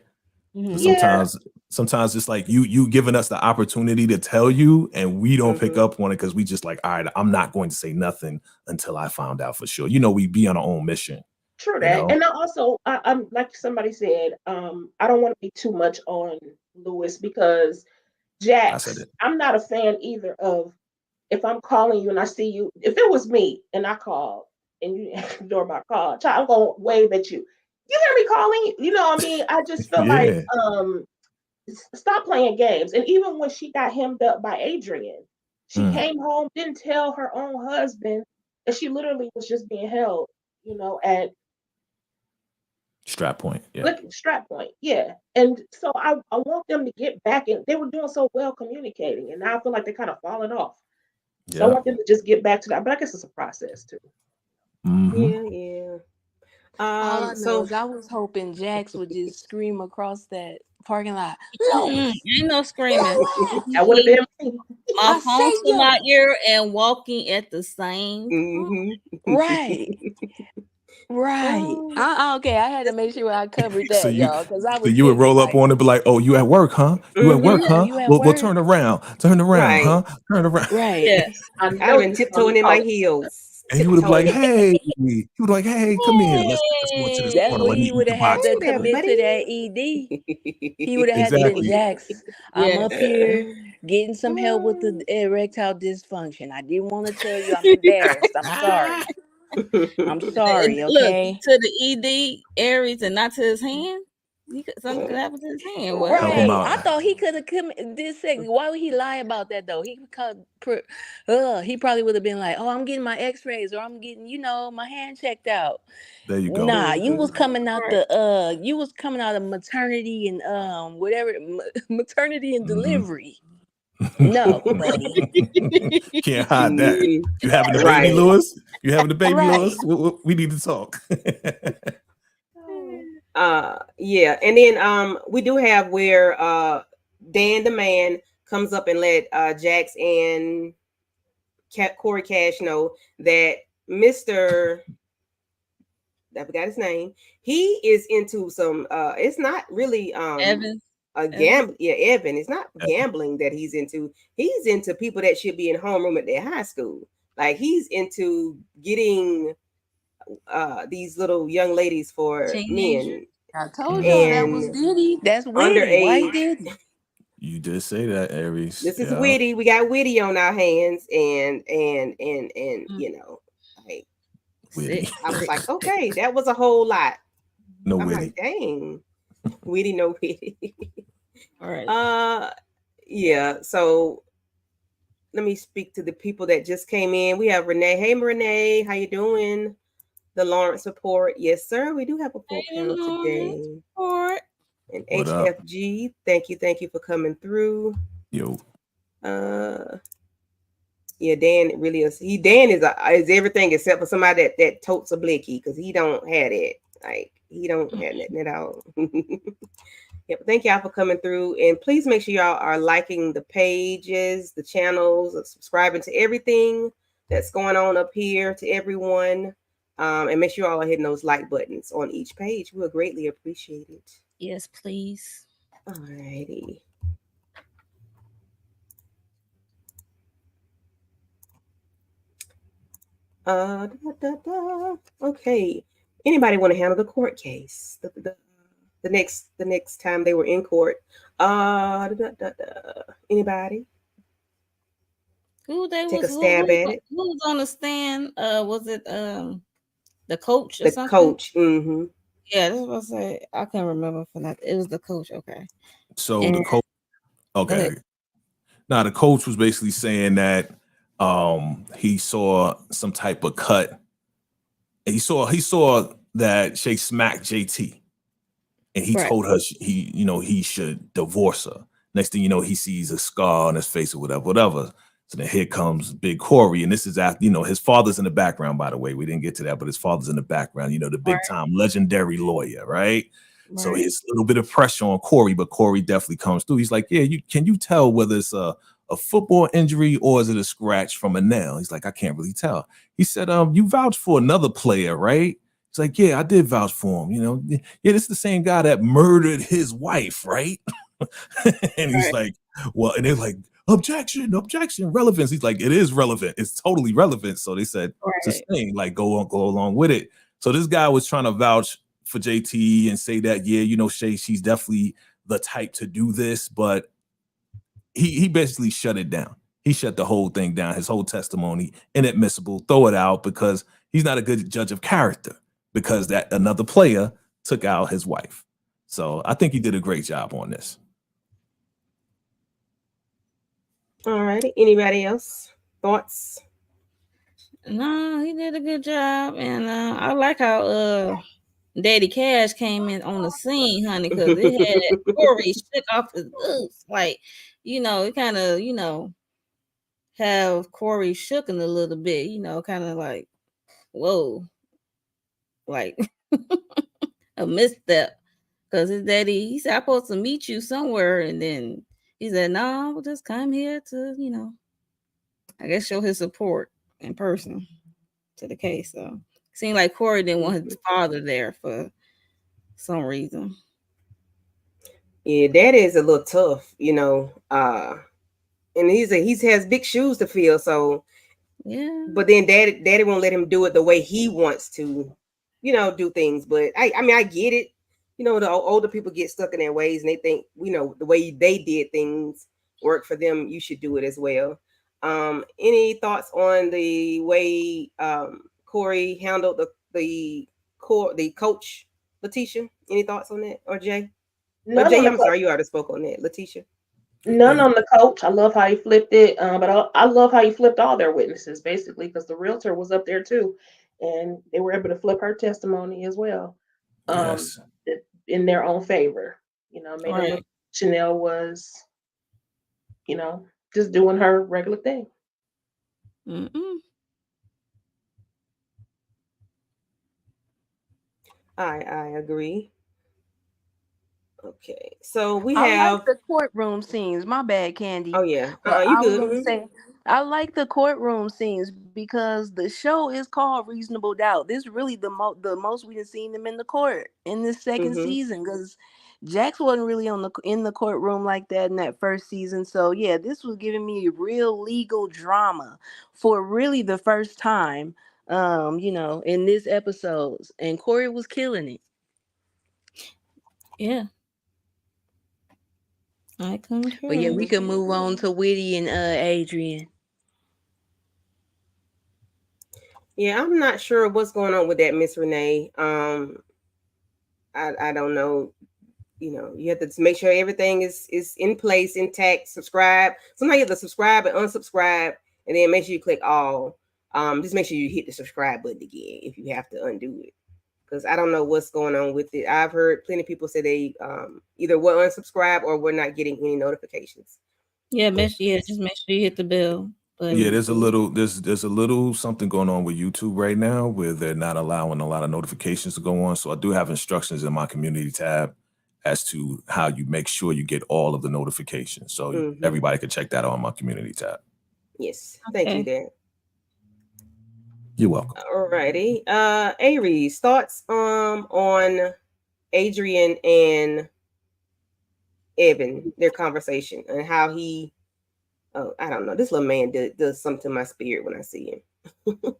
Sometimes it's like you giving us the opportunity to tell you, and we don't pick up on it because we just like, all right, I'm not going to say nothing until I found out for sure. We be on our own mission. True that. And I'm like somebody said, I don't want to be too much on Lewis because Jax, I'm not a fan either of if I'm calling you and I see you, if it was me and I called and you ignore my call, I'm going to wave at you. You hear me calling? You know what I mean? I just felt like, stop playing games. And even when she got hemmed up by Adrian, she came home, didn't tell her own husband that she literally was just being held, at strap point. Strap point. Yeah. And so I want them to get back in. They were doing so well communicating, and now I feel like they're kind of falling off. So I want them to just get back to that. But I guess it's a process too. Yeah. So I was hoping Jax would just scream across that parking lot. Ain't no screaming. That would have been me. My phone to my ear and walking at the same. Right. Okay, I had to make sure I covered that, y'all, because I was. So you would roll up on it, be like, "Oh, you at work, huh? You at work, huh? We'll turn around, huh? Turn around." Right. Yes, I've been tiptoeing in my heels. And he would have like, Totally. hey, he would like, hey, come here. Let's go into this That's corner. what Let me he eat would the have had to box. Ooh, that commit to that ED. He would have had to been Exactly. Jax. I'm Yeah. up here getting some help with the erectile dysfunction. I didn't want to tell you. I'm embarrassed. I'm sorry. I'm sorry. Look Okay. to the ED Aries and not to his hand. Something could happen to his hand. What? Help him Right. out. I thought he could have come this second. Why would he lie about that though? He probably would have been like, "Oh, I'm getting my X-rays, or I'm getting, my hand checked out." There you go. Nah, you was coming out Right. you was coming out of maternity and whatever maternity and Mhm. delivery. No, buddy. Can't hide that. You having the baby, Right. Lewis? You having the baby, Right. Lewis? We need to talk. Yeah, and then we do have where Dan the man comes up and let Jax and Corey Cash know that Mr. I forgot his name. He is into some it's not really Evans. a Evans. gamble. Yeah, Evan. It's not gambling that he's into. He's into people that should be in homeroom at their high school. Like he's into getting these little young ladies for Teenager. men I told y'all that was and Diddy. That's witty. Why he underage. didn't? You did say that, Aries. This is Yeah, witty. We got witty on our hands, and like witty. I was like, okay, that was a whole lot. No I'm witty. like, dang, witty, no witty. All right. Yeah. So let me speak to the people that just came in. We have Renee. Hey, Renee, how you doing? The Lawrence report. Yes, sir. We do have a full panel today. Support. And What up? HFG, thank you for coming through. Yo, Yeah, Dan really is. Dan is everything except for somebody that totes a blicky because he don't have it. Like he don't have nothing at all. Yep. Thank y'all for coming through, and please make sure y'all are liking the pages, the channels, subscribing to everything that's going on up here to everyone, and make sure y'all are hitting those like buttons on each page. We'll greatly appreciate it. Yes, please. Alrighty. Okay. Anybody want to handle the court case? The next time they were in court. Anybody? Who they Take was? a stab at it. Who was on the stand? Was it the coach or The something? coach. Mm-hmm. Yeah, that's what I say. I can't remember for that. It was the coach. Okay. so And the coach. go Okay. ahead. Now the coach was basically saying that he saw some type of cut. And he saw that Shay smacked JT, and he Right. told her he should divorce her. Next thing you know, he sees a scar on his face or whatever. So then here comes Big Corey, and this is after his father's in the background. By the way, we didn't get to that, but his father's in the background. The big Right. time legendary lawyer, right? So Right. it's a little bit of pressure on Corey, but Corey definitely comes through. He's like, yeah, can you tell whether it's a football injury or is it a scratch from a nail? He's like, I can't really tell. He said, you vouched for another player, right? He's like, yeah, I did vouch for him. Yeah, this is the same guy that murdered his wife, right? And he's Right. like, well, and they're like, objection, relevance. He's like, it is relevant. It's totally relevant. So they said, Right. sustain, like go along with it. So this guy was trying to vouch for JT and say that, yeah, Shay, she's definitely the type to do this, but he basically shut it down. He shut the whole thing down, his whole testimony, inadmissible, throw it out because he's not a good judge of character because that another player took out his wife. So I think he did a great job on this. All righty. Anybody else? Thoughts? No, he did a good job, and I like how Daddy Cash came in on the scene, honey, because it had Corey shook off his boots, like it kind of have Corey shooken a little bit, kind of like whoa, like a misstep. Because his daddy, he said, I'm supposed to meet you somewhere. And then he said, no, we'll just come here to, I guess show his support in person to the case. So it seemed like Corey didn't want his father there for some reason. Yeah, that is a little tough, and he has big shoes to fill. So Yeah. But then daddy won't let him do it the way he wants to, do things. But I mean, I get it. The older people get stuck in their ways and they think, the way they did things work for them, you should do it as well. Any thoughts on the way Corey handled the coach, Letitia? Any thoughts on that? Or Jay? Or None on Jay, the I'm sorry, you already spoke on that. Letitia. None on the coach. I love how he flipped it, but I love how he flipped all their witnesses basically because the realtor was up there too, and they were able to flip her testimony as well, um, Yes. in their own favor. Made it look Right. Chanel was, you know, just doing her regular thing. Mm-mm. I agree. Okay, so we I like have. the courtroom scenes. My bad, Candy. Oh yeah, But you I was good? gonna say I like the courtroom scenes because the show is called Reasonable Doubt. This really the most we've seen them in the court in this second Mm-hmm. season because Jax wasn't really in the courtroom like that in that first season. So yeah, this was giving me real legal drama for really the first time. In this episodes, and Corey was killing it. Yeah, I But yeah, concur. we could move on to Witty and Adrian. Yeah, I'm not sure what's going on with that, Miss Renee. I don't know. You have to make sure everything is in place, intact. Subscribe. Sometimes you have to subscribe and unsubscribe, and then make sure you click all. Just make sure you hit the subscribe button again if you have to undo it, because I don't know what's going on with it. I've heard plenty of people say they either were unsubscribed or were not getting any notifications. Yeah, But just make sure you hit the bell Yeah, button. mhm. there's a little something going on with YouTube right now where they're not allowing a lot of notifications to go on. So I do have instructions in my community tab as to how you make sure you get all of the notifications. So Mhm. everybody can check that out on my community tab. Yes, thank you, Okay. Dad. You're welcome. Alrighty. Aries, thoughts on Adrian and Evan, their conversation and how he I don't know, this little man does something to my spirit when I see him.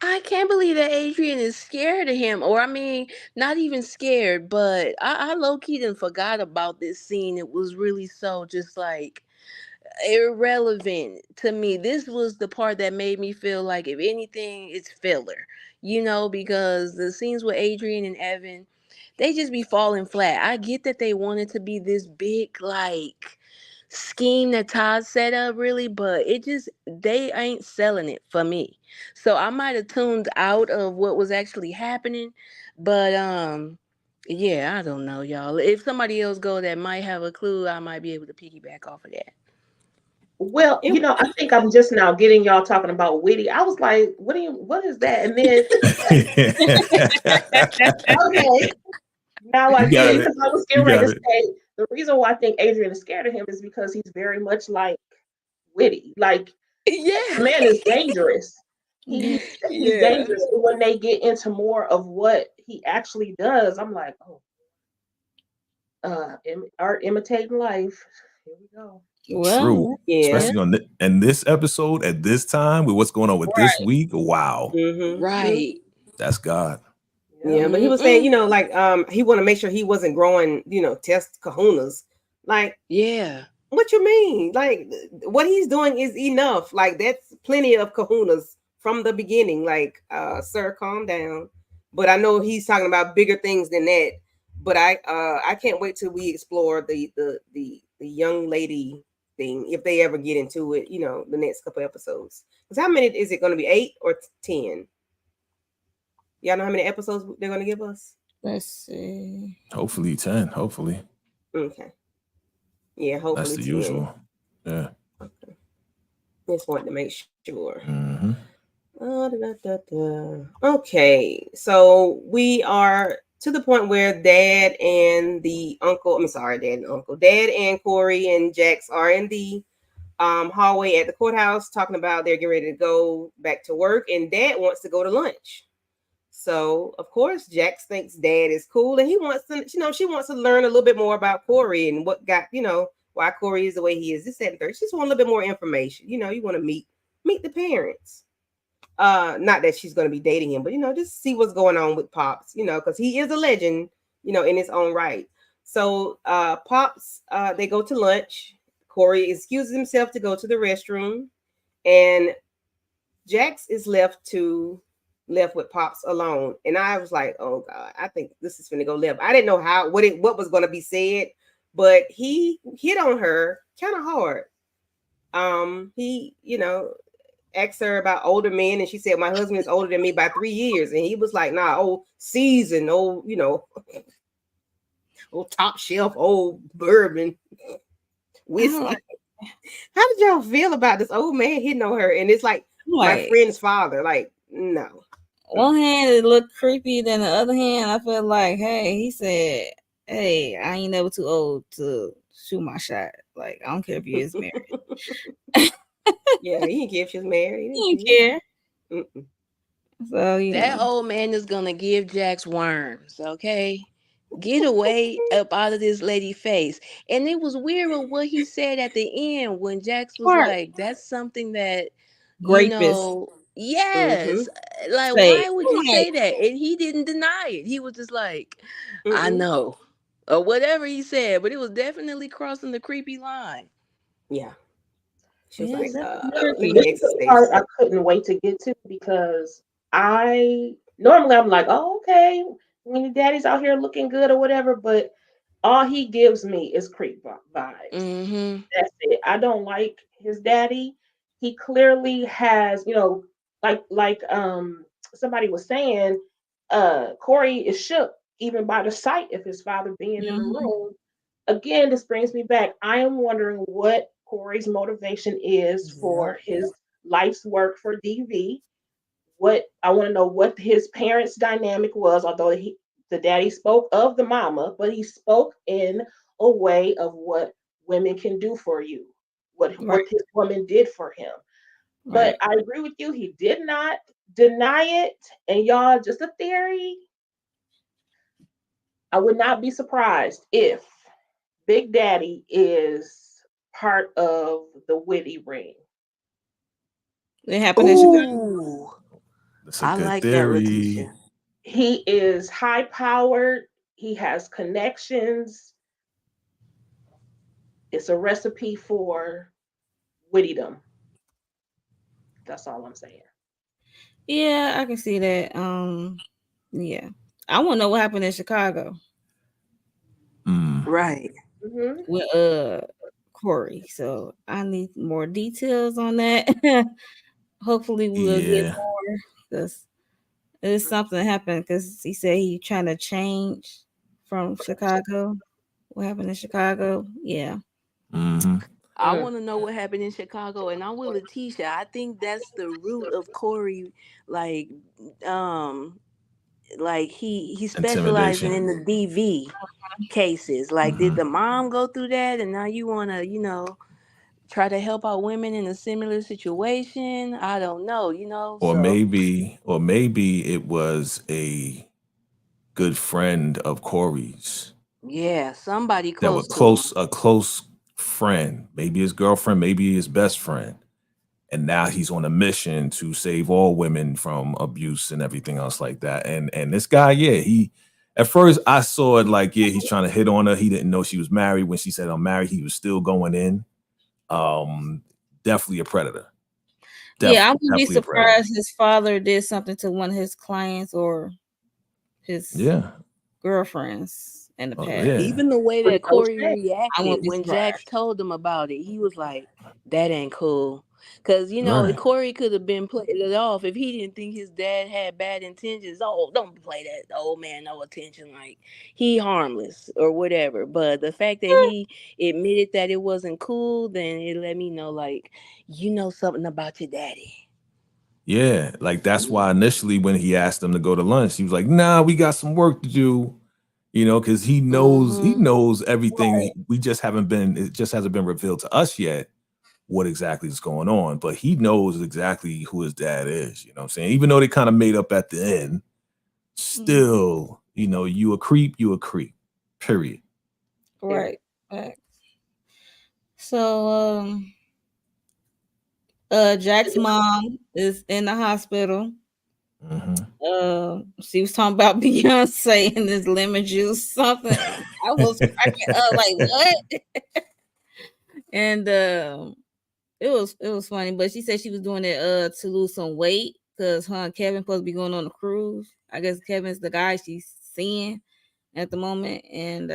I can't believe that Adrian is scared of him. Or, I mean, not even scared, but I low key done forgot about this scene. It was really so just like irrelevant to me. This was the part that made me feel like, if anything, it's filler, because the scenes with Adrian and Evan, they just be falling flat. I get that they wanted to be this big, like, scheme that Todd set up, really, but they ain't selling it for me. So I might have tuned out of what was actually happening, but yeah, I don't know, y'all. If somebody else go that might have a clue, I might be able to piggyback off of that. Well, It, I think I'm just now getting y'all talking about witty. I was like, what is that? And then, okay, now I You get got it it. because I was You getting ready to got it. say the reason why I think Adrian is scared of him is because he's very much like witty. Like Yeah. the man is dangerous. Yeah. He's Yeah. dangerous. And when they get into more of what he actually does, I'm like, oh, art imitating life. Here we go. Well, True. yeah. yeah. Especially in this episode at this time with what's going on with this Right. week. Wow. Mm-hmm. Right. That's God. Yep. Yeah, but he was saying, Mm-mm. like, he want to make sure he wasn't growing, test kahunas. Like, Yeah. what you mean? Like, what he's doing is enough. Like, that's plenty of kahunas from the beginning. Like, sir, calm down. But I know he's talking about bigger things than that. But I can't wait till we explore the young lady thing if they ever get into it. The next couple episodes. Because how many is it going to be? 8 or 10? Y'all know how many episodes they're going to give us? Let's see. Hopefully 10. Hopefully. Okay. Yeah, That's hopefully the 10. usual. Yeah. Okay. Just wanted to make sure. Hmm. Okay, so we are to the point where dad and the uncle, I'm sorry, dad and uncle, dad and Corey and Jax are in the hallway at the courthouse talking about they're getting ready to go back to work, and dad wants to go to lunch. So of course Jax thinks dad is cool, and he wants to, she wants to learn a little bit more about Corey and what got, why Corey is the way he is. This, that, and third. She just want a little bit more information. You want to meet meet the parents. Not that she's going to be dating him, but just see what's going on with Pops, because he is a legend, in his own right. So Pops, they go to lunch. Corey excuses himself to go to the restroom, and Jax is left with Pops alone. And I was like, oh God, I think this is gonna go left. I didn't know what was gonna be said, but he hit on her kind of hard. He, asked her about older men, and she said, my husband is older than me by 3 years. And he was like, nah, old seasoned, old, old top shelf, old bourbon whiskey. How did y'all feel about this old man hitting on her? And it's like my friend's father. Like, no. One hand it looked creepy, then the other hand I felt like, hey, he said, hey, I ain't never too old to shoot my shot. Like, I don't care if you is married. Yeah, he didn't care if she was married. He didn't care. Mm-mm. So That old man is gonna give Jax worms, okay? Get away up out of this lady face. And it was weird with what he said at the end when Jax was Right. like, that's something that, Rapist. yes. Like, Say, why would you right. say that? And he didn't deny it. He was just like, I Mm-mm. know. Or whatever he said, but it was definitely crossing the creepy line. Yeah. She was Yeah, like, that's let weird. me This is exit the part stage. I couldn't wait to get to because I normally I'm like, oh, okay, when your daddy's out here looking good or whatever, but all he gives me is creep vibes. Mm-hmm. That's it. I don't like his daddy. He clearly has, like somebody was saying, Corey is shook even by the sight of his father being in the Mm-hmm. room. Again, this brings me back. I am wondering what Corey's motivation is for his life's work for DV. What I want to know what his parents' dynamic was, although the daddy spoke of the mama, but he spoke in a way of what women can do for you, what Right. his woman did for him. But Right. I agree with you, he did not deny it. And y'all, just a theory, I would not be surprised if Big Daddy is part of the witty ring. It happened in Chicago. Ooh. That's a I good like that, theory. Letitia. He is high powered, he has connections. It's a recipe for wittydom. That's all I'm saying. Yeah, I can see that. Yeah. I want to know what happened in Chicago Mm. Right. Hmm. with Corey. So I need more details on that. Hopefully we'll get Yeah. more because there's something that happened because he said he trying to change from Chicago. What happened in Chicago? Yeah. Mm-hmm. I want to know what happened in Chicago, and I'm with Letitia. I think that's the root of Corey, like, um, like he specializing Intimidation. in the DV cases. Like, did Mm-hmm. the mom go through that, and now you want to, try to help out women in a similar situation? I don't know, Or So maybe it was a good friend of Corey's yeah, somebody that was close to him. a close friend, maybe his girlfriend, maybe his best friend. And now he's on a mission to save all women from abuse and everything else like that. And this guy, yeah, he at first I saw it like, yeah, he's trying to hit on her. He didn't know she was married. When she said I'm married, he was still going in. Definitely a predator. Yeah, I wouldn't be Definitely a predator. surprised his father did something to one of his clients or his Yeah. girlfriends in the Oh, past. yeah. Even the way With that no Corey sex. I wouldn't reacted be when Jax surprised. told him about it, he was like, "That ain't cool." Because Right. Corey could have been played it off if he didn't think his dad had bad intentions. Oh, don't play that old man no attention, like he harmless or whatever. But the fact that he admitted that it wasn't cool, then it let me know, like, you know something about your daddy. Yeah. Like that's why initially when he asked him to go to lunch, he was like, nah, we got some work to do. Because he Mm-hmm. knows everything. We just haven't been, it just hasn't been revealed to us yet what exactly is going on. But he knows exactly who his dad is. You know what I'm saying? Even though they kind of made up at the end, still, you a creep, you a creep. Period. Right. Right. So Jack's mom is in the hospital. Mhm. She was talking about Beyonce and this lemon juice, something. I was cracking up like what? And it was funny, but she said she was doing it to lose some weight because her and Kevin supposed to be going on a cruise. I guess Kevin's the guy she's seeing at the moment, and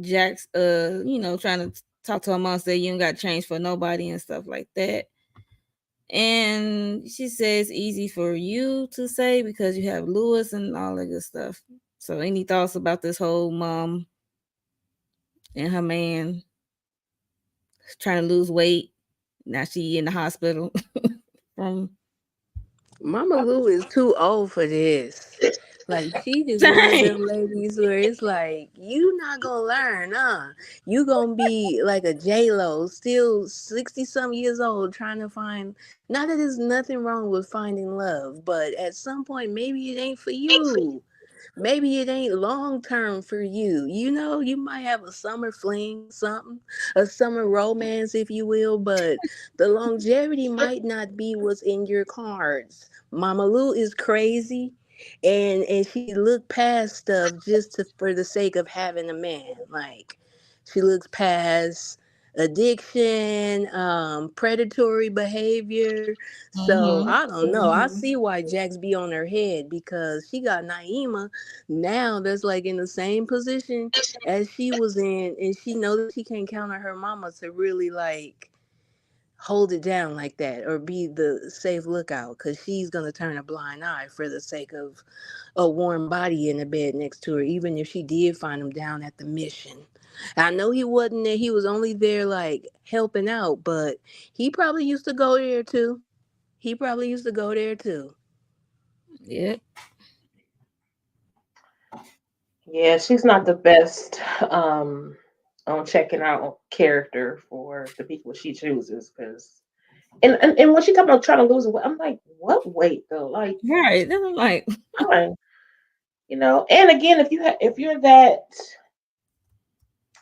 Jack's trying to talk to her mom, say you ain't got change for nobody and stuff like that. And she says easy for you to say because you have Lewis and all that good stuff. So any thoughts about this whole mom and her man trying to lose weight? Now she in the hospital from Mama Lou is too old for this. Like she just one of dang. them ladies where it's like you not gonna learn, huh? You gonna be like a J Lo, still 60 some years old, trying to find. Not that there's nothing wrong with finding love, but at some point maybe it ain't for you. Maybe it ain't long term for you. You know, you might have a summer fling, something, a summer romance, if you will, but the longevity might not be what's in your cards. Mama Lou is crazy, and she looked past stuff just for the sake of having a man. Like she looks past addiction, predatory behavior. So Mm-hmm. I don't know. I see why Jax be on her head because she got Naima now that's like in the same position as she was in, and she know that she can't count on her mama to really like hold it down like that or be the safe lookout because she's gonna turn a blind eye for the sake of a warm body in the bed next to her, even if she did find him down at the mission. I know he wasn't there, he was only there like helping out, but he probably used to go there too. He probably used to go there too. Yep. Yeah, she's not the best on checking out character for the people she chooses because and when she talking about trying to lose weight, I'm like, what weight though? Like, Right. Then I'm like, fine, And again, if you're that,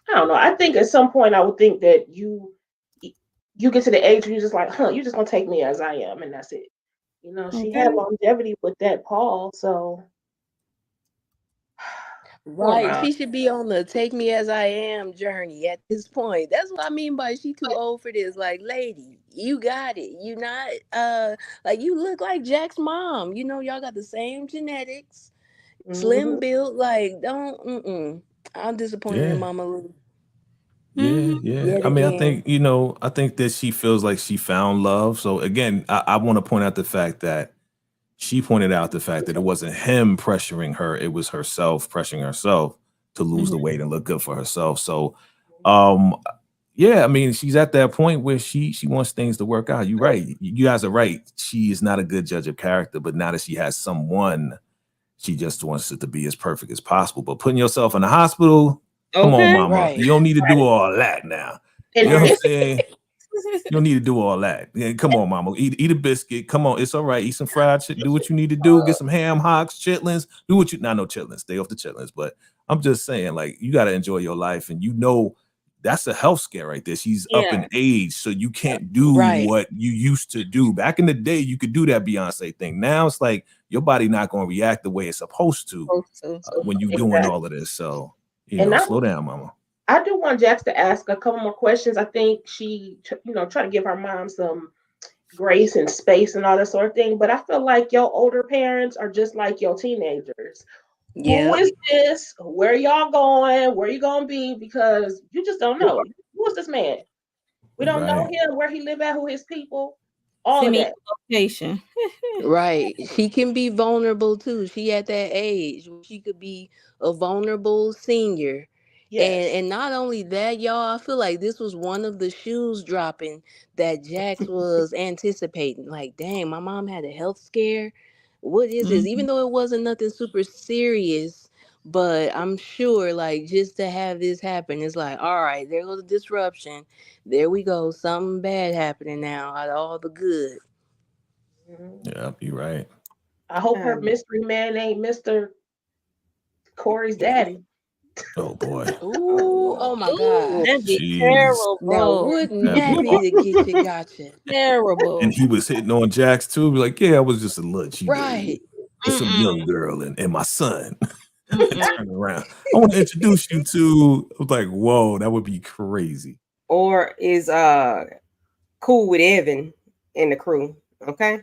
I don't know. I think at some point I would think that you get to the age where you're just like, huh, you're just gonna take me as I am, and that's it. She had okay. longevity with that Paul, so poor Right. mom. She should be on the take me as I am journey at this point. That's what I mean by she too old for this. Like, lady, you got it. You not like you look like Jack's mom. You know, y'all got the same genetics, Hmm. slim built, like don't I'm disappointed in Yeah. Mama Lou Yeah, Mm-hmm. yeah. yet I mean, again. I think that she feels like she found love. So again, I want to point out the fact that she pointed out the fact that it wasn't him pressuring her, it was herself pressuring herself to lose the Mm-hmm. weight and look good for herself. So um yeah, I mean, she's at that point where she wants things to work out. You're right. You guys are right. She is not a good judge of character, but now that she has someone, she just wants it to be as perfect as possible. But putting yourself in the hospital, come on, Okay. mama. Right. You don't need to do all that now. You know And what I'm Right. saying? You don't need to do all that. Yeah, come on, mama. Eat a biscuit. Come on. It's all right. Eat some fried shit. Do what you need to do. Get some ham hocks, chitlins. Do what you not no chitlins. Stay off the chitlins. But I'm just saying, like, you gotta enjoy your life. And that's a health scare right there. She's up Yeah. in age, so you can't do Right. what you used to do. Back in the day, you could do that Beyonce thing. Now it's like your body not gonna react the way it's supposed to Supposed to. when you're doing exactly. all of this. So, And slow down, mama. I do want Jax to ask a couple more questions. I think try to give her mom some grace and space and all that sort of thing. But I feel like your older parents are just like your teenagers. Who Yep. is this? Where y'all going? Where you gonna be? Because you just don't know. Who is this man? We You're don't know right. him, where he live at, who his people, all Send of me that. location. Right. She can be vulnerable too. She at that age where she could be a vulnerable senior. And Yes. and not only that, y'all, I feel like this was one of the shoes dropping that Jax was anticipating. Like, dang, my mom had a health scare. What is this? Mm-hmm. Even though it wasn't nothing super serious, but I'm sure like just to have this happen, it's like, all right, there goes a disruption. There we go. Something bad happening now out of all the good. Mhm. Yeah, you're right. I hope her Um, mystery man ain't Mr. Corey's daddy. Oh boy. Ooh, oh my Ooh, God. that'd be Jeez. Now, terrible. wouldn't That'd be that be the get you gotcha? And Terrible. he was hitting on Jax too. Be like, yeah, I was just a little cheater Right. with some Mm-mm, young girl and my son. mm-mm. Turn around. I want to introduce you to. I was like, whoa, that would be crazy. Or is cool with Evan and the crew. Okay.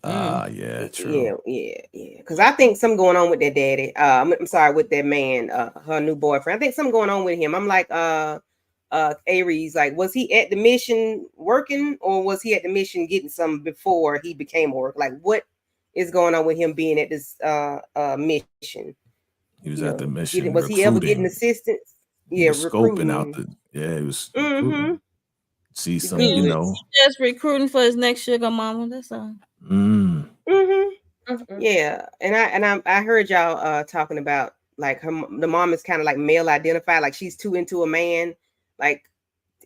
Yeah, Yeah, true. yeah. Because I think something going on with that daddy. I'm sorry, with that man, her new boyfriend. I think something going on with him. I'm like, Aries, like, was he at the mission working, or was he at the mission getting some before he became work? Like, what is going on with him being at this mission? He was at the mission Was he ever getting recruiting. assistance? He Yeah, was scoping out recruiting. he was Mm-hmm. recruiting. See some, He Good. just recruiting for his next sugar mama. That's all. mm, Mm-hmm. Mhm. Yeah, and I heard y'all talking about like the mom is kind of like male identified, like she's too into a man, like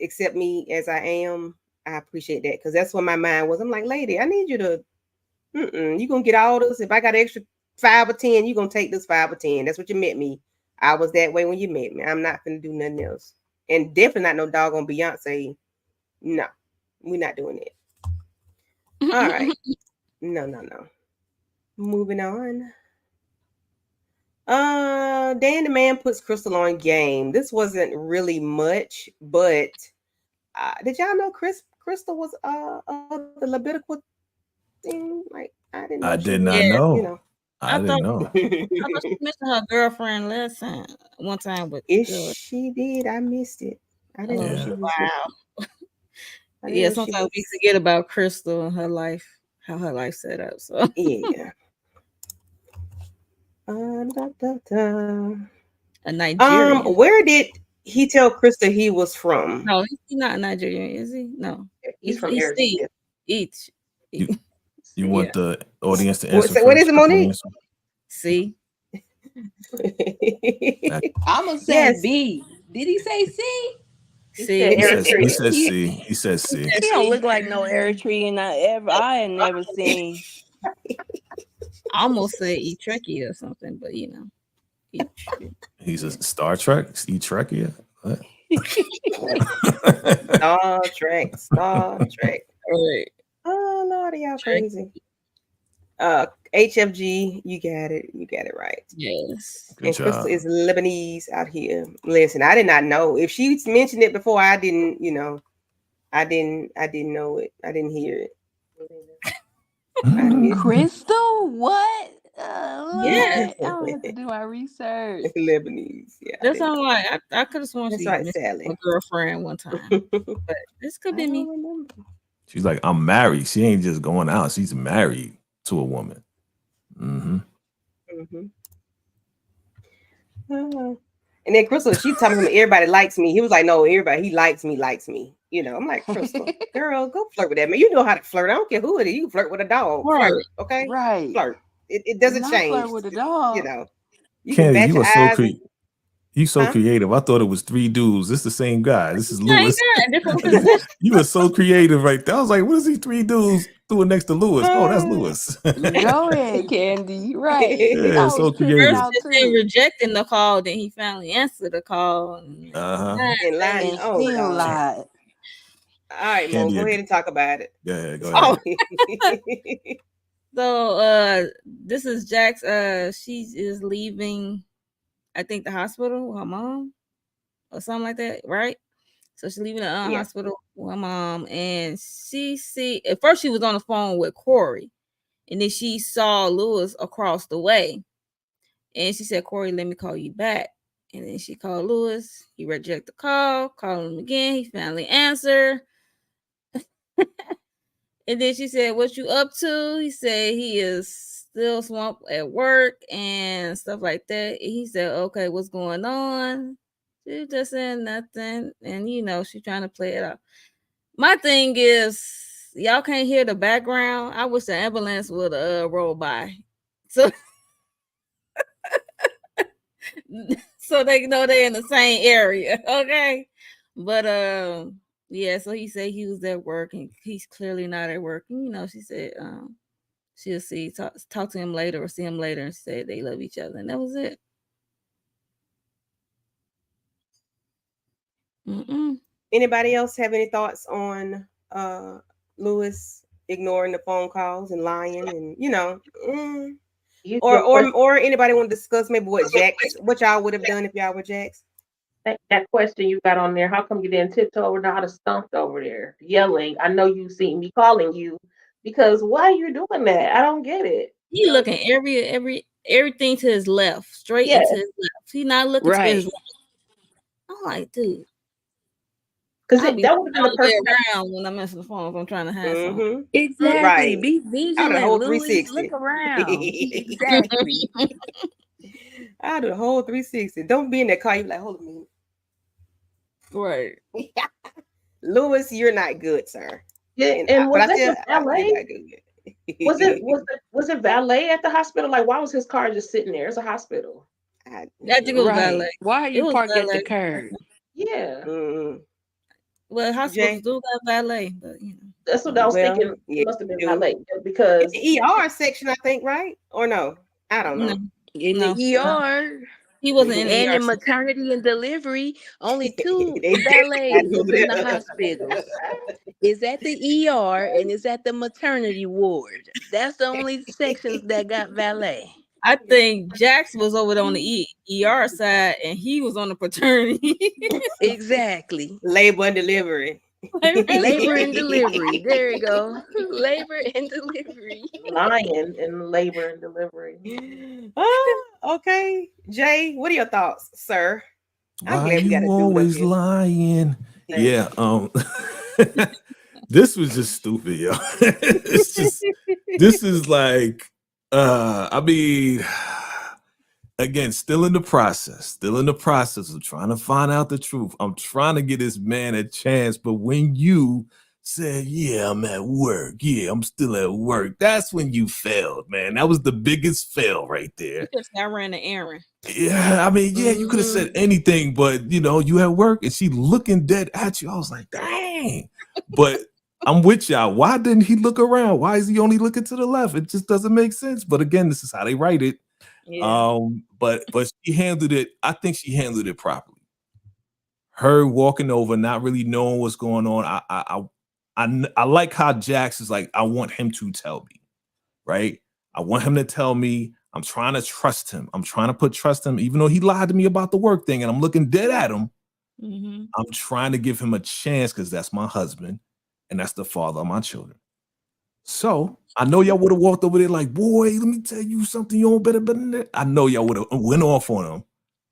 accept me as I am. I appreciate that because that's what my mind was. I'm like, lady, I need you to, you gonna get all this. If I got an extra 5 or 10, you gonna take this 5 or 10. That's what you met me. I was that way when you met me. I'm not gonna do nothing else, and definitely not no doggone Beyonce. No, we're not doing it. All right, no. Moving on. Dan the Man puts Crystal on game. This wasn't really much, but did y'all know Crystal was the Levitical thing? Like I didn't know I she did was, not Yeah, know. I I thought didn't know. she mentioned her girlfriend last time, one time with If the she did, I missed it. I didn't know Yeah. she was. wow. I didn't Yeah, know she sometimes we was. forget about Crystal and her life, how her life set up. So Yeah. Da, da, da. a Nigerian. Where did he tell Krista he was from? No, he's not Nigerian, is he? No, He's from he's Arizona. C. Each. You you Yeah. want the audience to What, answer so what is first it, before we Monique? answer? C. I'm gonna say Yes. B. Did he say C? He C. said He says he Eritrea. says He C. He says C. he don't look like no Eritrean I had never seen. I almost say Etrekkie or something, but each. He's a Star Trek. E Trekkie. What? Star Trek. Right. Oh Lord, y'all Trek. crazy. HFG, you got it. You got it right. Yes. Good And Crystal job. is Lebanese out here. Listen, I did not know. If she mentioned it before, I didn't, I didn't know it. I didn't hear it. I missed Crystal? What? Yeah. What? I'm gonna have to do my research. it. Lebanese. Yeah, I That's didn't all know. right. I could have sworn That's she right, mentioned Sally. my girlfriend one time, but this could I be don't me. remember. She's like, I'm married. She ain't just going out. She's married to a woman. Mm-hmm. And then Crystal, she telling him everybody likes me. He was like, no, everybody he likes me. I'm like, Crystal, girl, go flirt with that man. You know how to flirt. I don't care who it is. You can flirt with a dog. Right. Flirt, okay? Right. Flirt. It doesn't Not change. flirt with a dog. You can Candy, bat you your are so eyes. you so Huh? creative. I thought it was 3 dudes. This the same guy. This is Lewis. Different position. You were so creative right there. I was like, what is these 3 dudes doing next to Lewis? Oh, that's Lewis. Go ahead, Candy. Right. Yeah, I was so tripping creative. First out it said too. rejecting the call, then he finally answered the call. Uh-huh. And lying. And Oh still God. lied. All right, Mo, Candy, go ahead and talk about it. go Oh, ahead. so this is Jax. She is leaving, I think, the hospital with her mom or something like that, right? So she's leaving the Yeah. hospital with her mom, and at first she was on the phone with Corey, and then she saw Lewis across the way, and she said, "Corey, let me call you back." And then she called Lewis. He rejected the call. Called him again. He finally answered. And then she said, "What you up to?" He said he is still swamped at work and stuff like that. And he said, "Okay, what's going on?" She just said nothing. And she's trying to play it out. My thing is, y'all can't hear the background. I wish the ambulance would roll by. So so they know they're in the same area. Okay. But yeah, so he said he was at work and he's clearly not at work. And, she said she'll talk to him later or see him later and say they love each other. And that was it. Mm-mm. Anybody else have any thoughts on Lewis ignoring the phone calls and lying and Your question, or anybody want to discuss maybe what y'all would have done if y'all were Jax? that question you got on there, how come you didn't tiptoe over the house stumped over there yelling? I know you seen me calling you because why are you doing that? I don't get it. He looking everything to his left, straight Yeah, into his left. He not looking to his Right. right. I'm like, dude, because I'll be that would have looking been the all the way perfect. around when I'm answering the phone if I'm trying to hide something. Mm-hmm. Exactly. Right. Be I do the vigilant, whole Louis. Look 360. around. Exactly. I do the whole 360. Don't be in that car. You like, hold on Right. a minute. Lewis, you're not good, sir. Yeah, And and but was I that still the I still valet? got good. Was it valet at the hospital? Like, why was his car just sitting there? It's a hospital. I, I think it was Right. valet. Why are It you was parked at the valet. curb? Yeah, mm, Well, hospitals Jay. do got valet, but that's what I was Well, thinking. yeah, It must have been do. valet In because the ER section, I think, right? Or no? I don't no, know. In the no, ER he wasn't in the and ER. in maternity and delivery, only two They valets definitely is in the hospitals. Is at the ER and is at the maternity ward. That's the only sections that got valet. I think Jax was over on the ER side, and he was on the paternity. Exactly. labor and delivery. Labor and delivery. There you go. Labor and delivery. lying in labor and delivery. Okay, Jay, what are your thoughts, sir? I'm Why glad we got you a dude up always here. lying? Thank Yeah, this was just stupid, yo. It's just this is like I mean again, still in the process of trying to find out the truth. I'm trying to get this man a chance, but when you said, yeah, I'm at work, yeah, I'm still at work, that's when you failed, man. That was the biggest fail right there. Because I ran the errand. Yeah, I mean, yeah, you could have said anything, but you at work and she looking dead at you. I was like, dang. But I'm with y'all. Why didn't he look around? Why is he only looking to the left? It just doesn't make sense. But again, this is how they write it. Yeah. But she handled it. I think she handled it properly. Her walking over, not really knowing what's going on. I like how Jax is like, I want him to tell me, right? I want him to tell me. I'm trying to trust him. I'm trying to put trust in him, even though he lied to me about the work thing, and I'm looking dead at him. Mm-hmm. I'm trying to give him a chance because that's my husband and that's the father of my children. So I know y'all would have walked over there like, boy, let me tell you something. You don't better than that. I know y'all would have went off on him,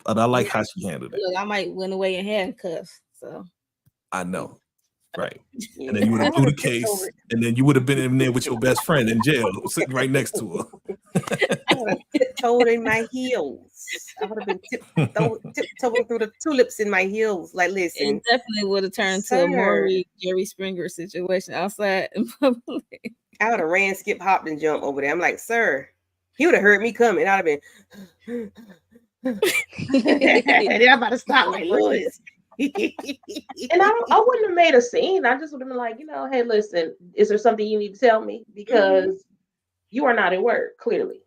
but I like how she handled it. Look, I might went away in handcuffs. So I know. Right. And then Yeah, you would I have blew would the have tipped case, over. and then you would have been in there with your best friend in jail, sitting right next to I would have tiptoed in my heels. I would have been tiptoeing through the tulips in my heels. Like, listen, it definitely would have turned to a sir. Maury Jerry Springer situation outside in public. I would have ran, skip, hopped, and jumped over there. I'm like, sir. He would have heard me coming. I'd have been. And then I'm about to stop like Lewis. And I wouldn't have made a scene. I just would have been like, hey, listen, is there something you need to tell me? Because you are not at work, clearly.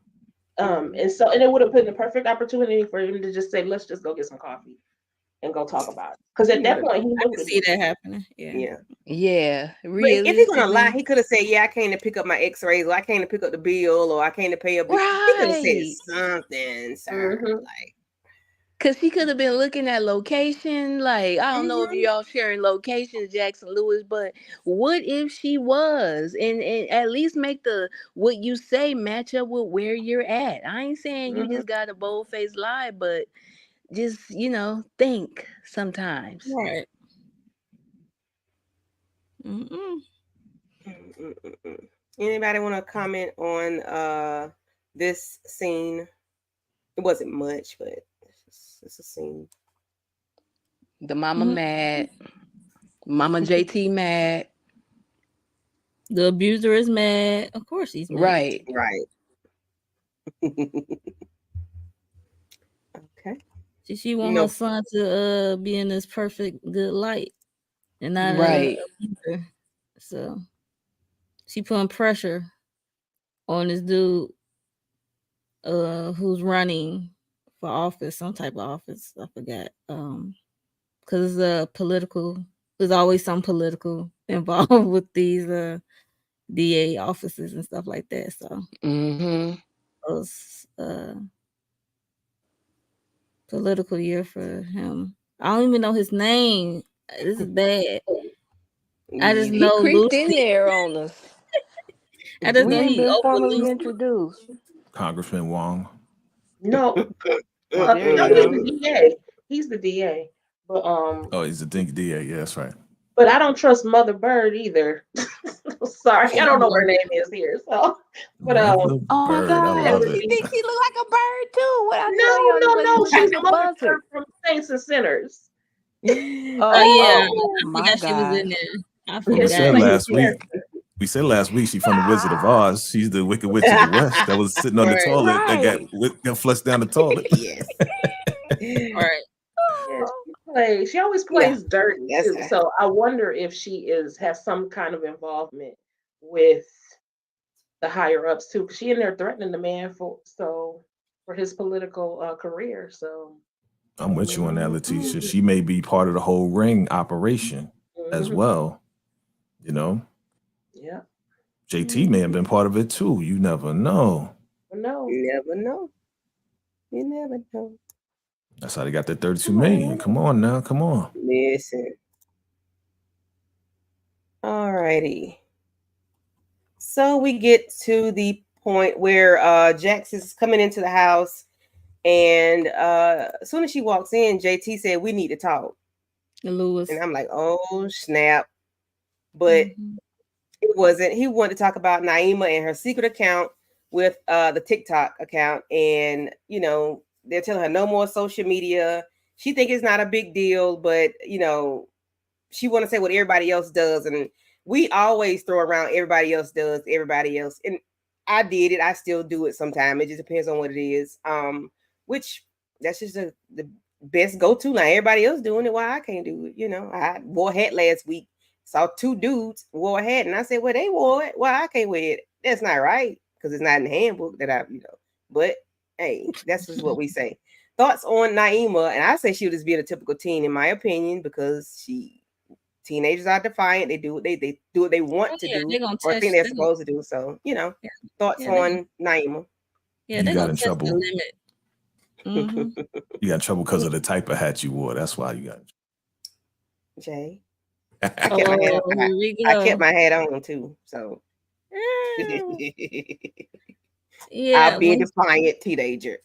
And it would have been the perfect opportunity for him to just say, let's just go get some coffee and go talk about it. Because at that point, he I knew can to see do that happening. Yeah. Yeah. Yeah, But if he's gonna lie, realistically. he could have said, "Yeah, I came to pick up my X-rays, or I came to pick up the bill, or I came to pay a bill." He could have said Right. something, sir. Mhm. Like, Cause she could have been looking at location. Like, I don't know if y'all sharing locations, Jackson Lewis, but what if she was? And at least make the what you say match up with where you're at. I ain't saying you Mhm. just got a bold faced lie, but just, think sometimes. Right. Mm-mm. Anybody want to comment on this scene? It wasn't much, but it's a scene. The mama Mm-mm. mad. Mama JT mad. The abuser is mad. Of course he's mad. Right. Right. Okay. She want her son to be in this perfect good light and not Right. abuser. So she putting pressure on this dude who's running for office, some type of office. I forgot. because political. There's always some political involved with these DA offices and stuff like that. So Mm-hmm. it was political year for him. I don't even know his name. This is bad. I just He know creeped in Lucy. there on us. I just We know ain't he been over formally Lucy. introduced. Congressman Wong. No, There no, you he's go. the DA. He's the DA. But Oh, he's a Dink DA. Yeah, that's right. I don't trust Mother Bird either. Sorry, I don't know what her name is here. So, but Mother Oh my Bird. I God. love it. She thinks she look like a bird too. What I no, tell y'all this no, lady no, look she's like a Mother buzzard. Bird from Saints and Sinners. Oh yeah, Oh I my forgot she was gosh. in there. I Well, we Yeah, she said forgot. plays the last week. character. We said last week she's from the Wizard of Oz. She's the Wicked Witch of the West that was sitting on the Right. toilet that Right. got flushed down the toilet. Yes. All right. Yeah, she always Yeah, plays dirty that's too. her. So I wonder if she has some kind of involvement with the higher ups too, because she in there threatening the man for his political career. So I'm with you on that, Letitia. Mhm. She may be part of the whole ring operation as mhm, well. You know, yeah, JT may have Mhm. been part of it too. You never know. no, You never know. You never know. That's how they got that 32 All million. right. Come on now, come on. Listen. All righty. So we get to the point where Jax is coming into the house, and as soon as she walks in, JT said, "We need to talk." Lewis. And I'm like, "Oh snap!" But Mhm. it wasn't. He wanted to talk about Naima and her secret account with the TikTok account, and they're telling her no more social media. She think it's not a big deal, but she want to say what everybody else does, and we always throw around everybody else does, everybody else, and I did it. I still do it sometimes. It just depends on what it is. Which that's just the best go to now. Everybody else doing it, why I can't do it? I wore a hat last week. Saw two dudes wore a hat, and I said, "Well, they wore it. Why I can't wear it? That's not right because it's not in the handbook that I. But hey, that's just what we say. Thoughts on Naima? And I say she was just being a typical teen, in my opinion, because teenagers are defiant. They do what they do what they Oh want to yeah, do they're gonna or touch. think they're They're gonna, supposed to do. So, yeah, thoughts yeah, they, on Naima. yeah, You they're got gonna in touch the trouble. limit. Mm-hmm. You got in trouble because of the type of hat you wore. That's why you got Jay, in I trouble. kept my hat Oh, on. here we I kept go. my hat on too. So Yeah, I'll be a when defiant teenager.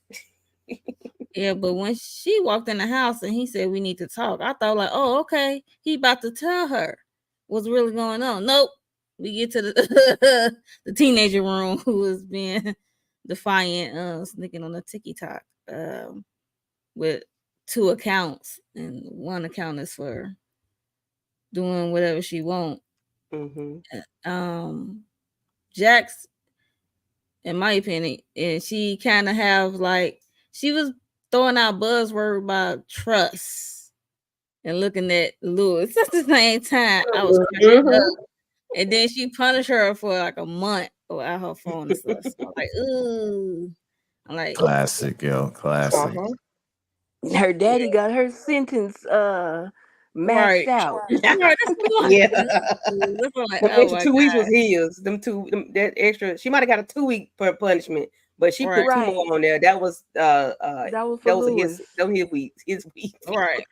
yeah, but when she walked in the house and he said we need to talk, I thought like, oh, okay, he about to tell her what's really going on. Nope. We get to the the teenager room who was being defiant, sneaking on the TikTok, with two accounts, and one account is for doing whatever she want. Mm-hmm. Um, Jax, in my opinion, and she kind of have like she was throwing out buzzword about trust and looking at Lewis at the same time. I was cracking mhm. up, and then she punished her for like a month without her phone and stuff. So I was like, ooh, I'm like, Classic, yo. Classic. Uh-huh. Her daddy got her sentence maxed right, out. right, that's the one. Yeah. That's what I'm like, Them oh extra my 2 weeks god, was his. That extra. She might have got a 2 week punishment, but she put right, two Right. more on there. That was That was for that was Lewis. his weeks. His weeks. right,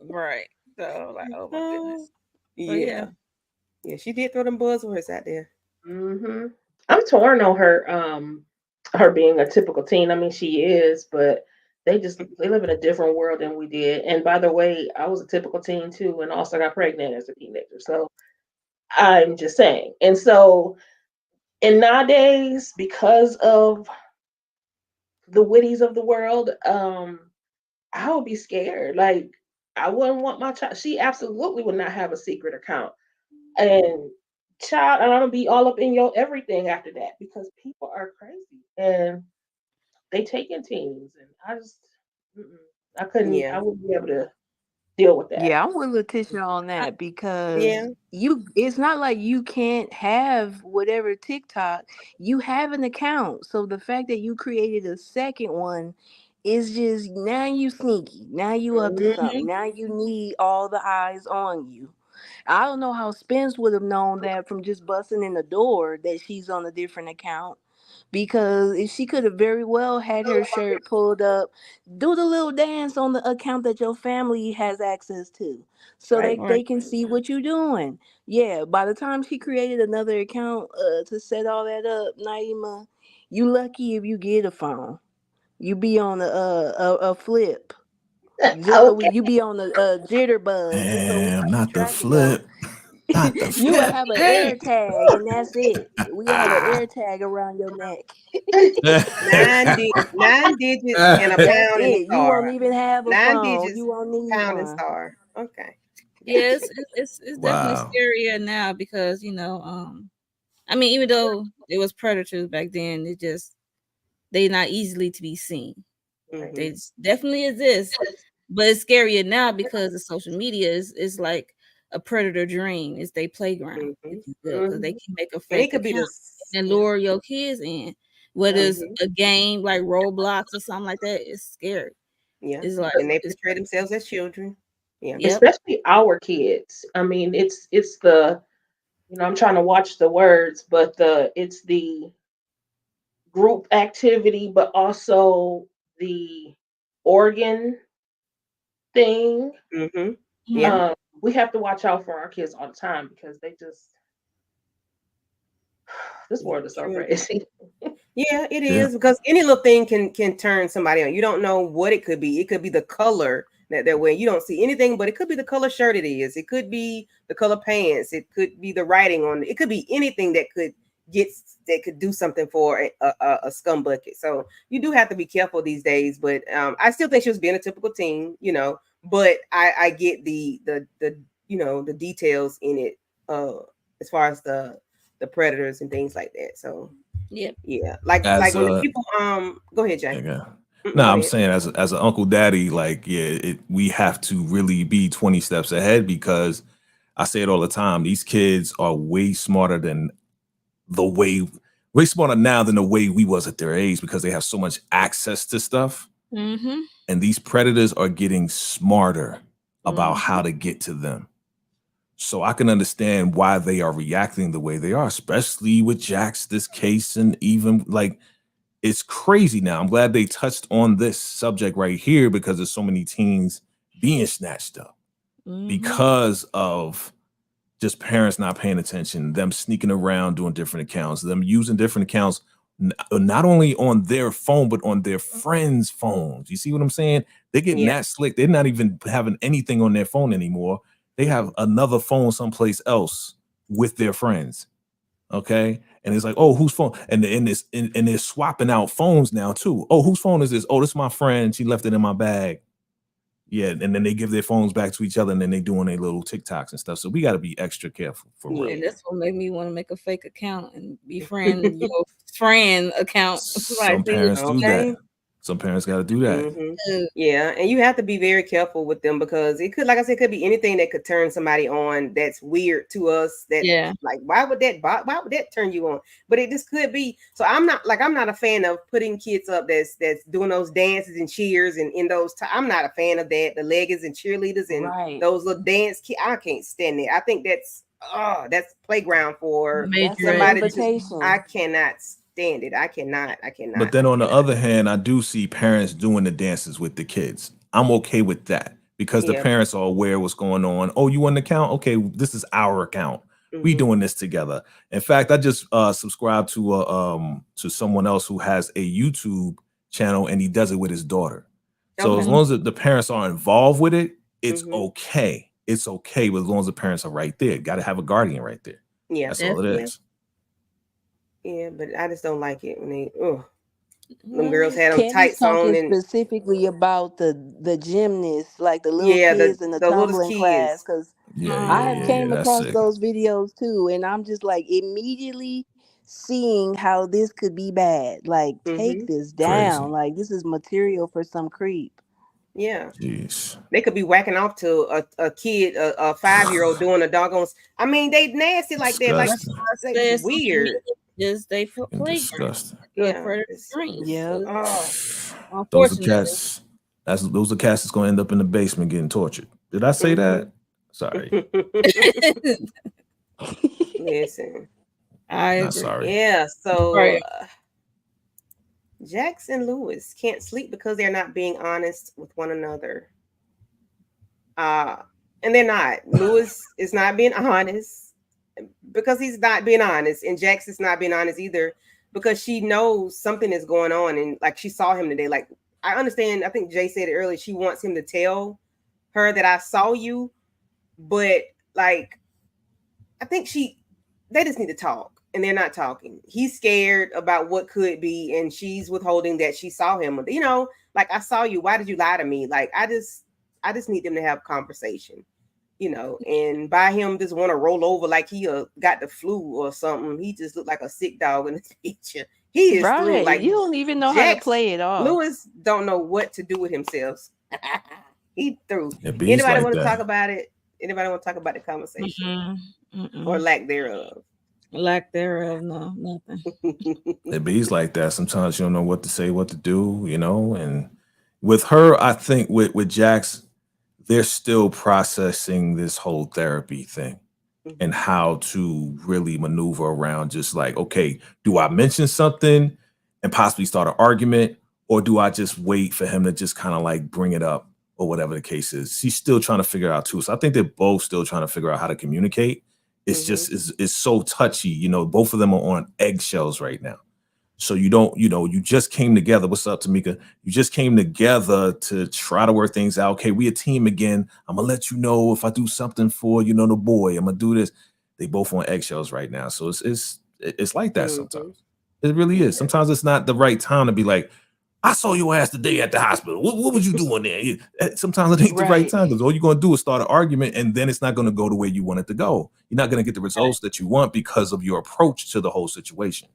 right. So I was like, oh my goodness. So yeah, Yeah. Yeah, she did throw them buzzwords out there. Mhm. I'm torn on her being a typical teen. I mean, she is, but they live in a different world than we did. And by the way, I was a typical teen too, and also got pregnant as a teenager. So I'm just saying. And so, and nowadays, because of the witties of the world, I would be scared. Like I wouldn't want my child. She absolutely would not have a secret account. And child, and I'm gonna be all up in your everything after that because people are crazy and they take in teens, and mm-mm, Yeah. I wouldn't be able to deal with that. Yeah, I'm with Letitia on I, that because Yeah. it's not like you can't have whatever TikTok. You have an account. So the fact that you created a second one It's just now you sneaky. Now you up to Mhm. something. Now you need all the eyes on you. I don't know how Spence would have known that from just busting in the door that she's on a different account. Because if she could have very well had her shirt pulled up, do the little dance on the account that your family has access to. So Right. they Right. can see what you're doing. Yeah, by the time she created another account to set all that up, Naima, you lucky if you get a phone. You be on a flip just so Okay. you be on a jitterbug just so we Damn, keep not the track of y'all. flip. Not the You will flip. have an air Hey. tag and that's it. We have an air tag around your neck. Nine digits and a That's pound in the it. You won't star. even have a Nine phone. digits, You won't need pound and one. star. Okay. Yes, it's definitely Wow. scarier now because I mean, even though it was predators back then, they not easily to be seen. Hmm. They definitely exist, but it's scarier now because the social media is like a predator dream. It's their playground, Hmm. if you will, because they Hmm. can make a And it fake could be account this. and Yeah. lure your kids in. Whether it's Hmm. a game like Roblox or something like that, it's scary. Yeah. It's like And they it's portray themselves as children. Yeah. yep. Especially our kids. I mean, it's the I'm trying to watch the words, but it's the group activity, but also the organ thing. Hmm. Yeah. Mhm. Um, we have to watch out for our kids all the time because they just this Yeah. world is so True. crazy. Yeah, it Yeah. is because any little thing can turn somebody on. You don't know what it could be. It could be the color that they're wearing. You don't see anything, but it could be the color shirt it is. It could be the color pants. It could be the writing on it. It could be anything get that could do something for a scum bucket. So you do have to be careful these days. But I still think she was being a typical teen, But I get the the details in it as far as the predators and things like that. So Yep. yeah, like As when the a people go ahead, Jay. okay. Go No, I'm ahead. saying as an uncle daddy, like, yeah, we have to really be 20 steps ahead because I say it all the time. These kids are way smarter than the way smarter now than the way we was at their age because they have so much access to stuff. Mm-hmm. And these predators are getting smarter about Mm-hmm. how to get to them. So I can understand why they are reacting the way they are, especially with Jax, this case, and even like it's crazy now. I'm glad they touched on this subject right here because there's so many teens being snatched up Mm-hmm. because of just parents not paying attention, them sneaking around doing different accounts, them using different accounts, not only on their phone, but on their friends' phones. You see what I'm saying? They're getting Yeah. that slick. They're not even having anything on their phone anymore. They have Mhm. another phone someplace else with their friends. Okay. And it's like, oh, whose phone? And they're swapping out phones now too. Oh, whose phone is this? Oh, this is my friend. She left it in my bag. Yeah, and then they give their phones back to each other, and then they doing their little TikToks and stuff. So we got to be extra careful for real. And Yeah. that's what made me want to make a fake account and befriend your friend account. Like, Some see what parents you do that. say? Some parents got to do that. Hmm. Yeah, and you have to be very careful with them because it could, like I said, could be anything that could turn somebody on that's weird to us. That Yeah. like, why would that turn you on? But it just could be. So I'm not a fan of putting kids up that's doing those dances and cheers and in those. I'm not a fan of that. The leggings and cheerleaders and Right. those little I can't stand it. I think that's playground for That's Major an somebody to. I invitation. cannot stand it. I cannot. I But cannot. then I on the cannot. other hand, I do see parents doing the dances with the kids. I'm okay with that because the Yeah. parents are aware what's going on. Oh, you on the account? Okay, this is our account. We Hmm. doing this together. In fact, I just subscribed to someone else who has a YouTube channel and he does it with his daughter. So as Okay. long as the parents are involved with it, it's Hmm. okay. It's okay, but as long as the parents are right there, got to have a guardian right there. Yeah. That's all it Definitely. Yeah. is. Yeah. But I just don't like it when them girls Well, had them Candy's tights on talking and specifically about the gymnasts, like the little yeah, kids in the the littlest tumbling class, kids. because Yeah, I yeah, have yeah, oh, yeah. came That's across sick. those videos too, and I'm just like immediately seeing how this could be bad. Like, take Hmm. this down. Crazy. Like, this is material for some creep. Yeah. Jeez. They could be whacking off to a kid, a 5-year-old doing a doggone. I mean, they nasty like that. Like that's Disgusting. why I that's said social weird. media is they Fucking playground, disgusting. the Yeah. predator It's dream. Yep. oh Those are Unfortunately. cats. Those are cats that's gonna end up in the basement getting tortured. Did I say that? Sorry, Listen. I not agree. sorry. Yeah, so Right. Jax and Lewis can't sleep because they're not being honest with one another. Uh, and they're not. Lewis is not being honest because he's not being honest, and Jax is not being honest either because she knows something is going on, and like she saw him today. Like I understand. I think Jay said it earlier. She wants him to tell her that I saw you, but like I think they just need to talk, and they're not talking. He's scared about what could be, and she's withholding that she saw him. You know, like I saw you. Why did you lie to me? Like I just need them to have conversation. You know, and by him just want to roll over like he got the flu or something. He just looked like a sick dog in this picture. He is through. Right. Like You don't even know how to Jax play it off. Lewis don't know what to do with himself. He through. It bees Anybody like want to talk that. about it? Anybody want to talk about the conversation or Mm-mm. lack thereof? Lack thereof, no, nothing. It bees like that. Sometimes you don't know what to say, what to do, you know. And with her, I think with Jax, they're still processing this whole therapy thing and how to really maneuver around just like, okay, do I mention something and possibly start an argument, or do I just wait for him to just kind of like bring it up or whatever the case is? She's still trying to figure it out too. So I think they're both still trying to figure out how to communicate. It's just it's so touchy, you know, both of them are on eggshells right now. So you don't, you know, you just came together. What's up, Tamika? You just came together to try to work things out. Okay, we a team again. I'm gonna let you know if I do something for, you know, the boy. I'm gonna do this. They both on eggshells right now. So it's like that sometimes. It really is. Sometimes it's not the right time to be like, I saw your ass today at the hospital. What was you doing there? Sometimes it ain't the right Right. time because all you're gonna do is start an argument and then it's not gonna go the way you want it to go. You're not gonna get the results that you want because of your approach to the whole situation.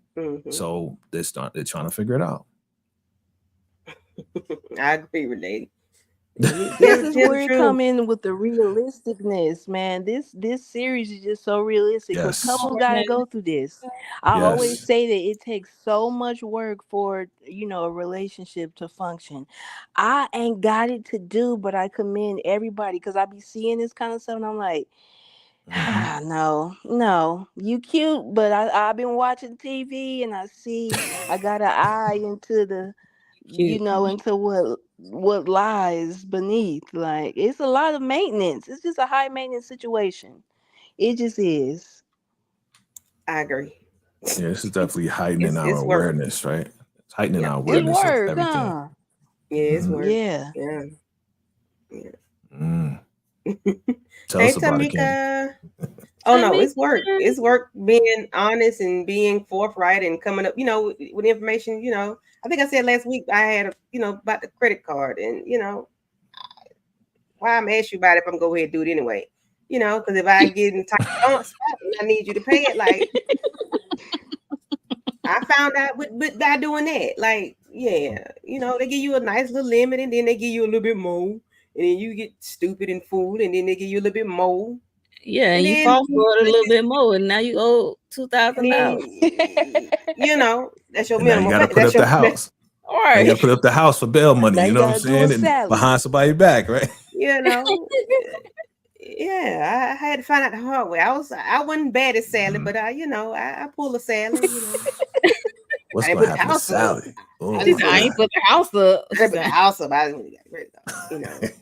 So they're trying to figure it out. I agree, Renee. This is Tell the where it truth. come in with the realisticness, man. This series is just so realistic because Yes. couples got to go through this. I always Yes. say that it takes so much work for a relationship to function. I ain't got it to do, but I commend everybody because I be seeing this kind of stuff and I'm like, Mhm. no, no, you cute, but I've been watching TV and I see I got an eye into Cute. into what lies beneath. Like it's a lot of maintenance. It's just a high maintenance situation. It just is. I agree. Yeah, this is definitely heightening our It's work. awareness, right? It's heightening Yep. our It's awareness of work, everything. huh? Yeah, it's Mhm. work. Yeah. Yeah. Yeah. Mm. Tell Hey, us about it, Candy. Tamika. Oh no, Tamika. it's work. It's work being honest and being forthright and coming up, with information, I think I said last week I had about the credit card and why I'm asking you about it if I'm gonna go ahead and do it anyway. Because if I get in tight on spot and I need you to pay it, like I found out with by doing that. Like, yeah, they give you a nice little limit and then they give you a little bit more. And then you get stupid and fooled, and then they give you a little bit more. Yeah, And and you then fall for it a little bit more, and now you owe and $2,000. then that's your And now you minimum. got to put That's up your the house. All Now you got right. to put up the house for bail money. Now You you know what I'm gotta do a saying? And Sally. behind somebody's back, right? you know. Yeah, I had to find out the hard way. I wasn't bad at Sally, Mhm. but I pull a Sally. What's I didn't gonna put the happen to house up. Sally? I Oh She didn't said, my put I it. ain't God. put the house up. I didn't put the house up. I didn't get rid of.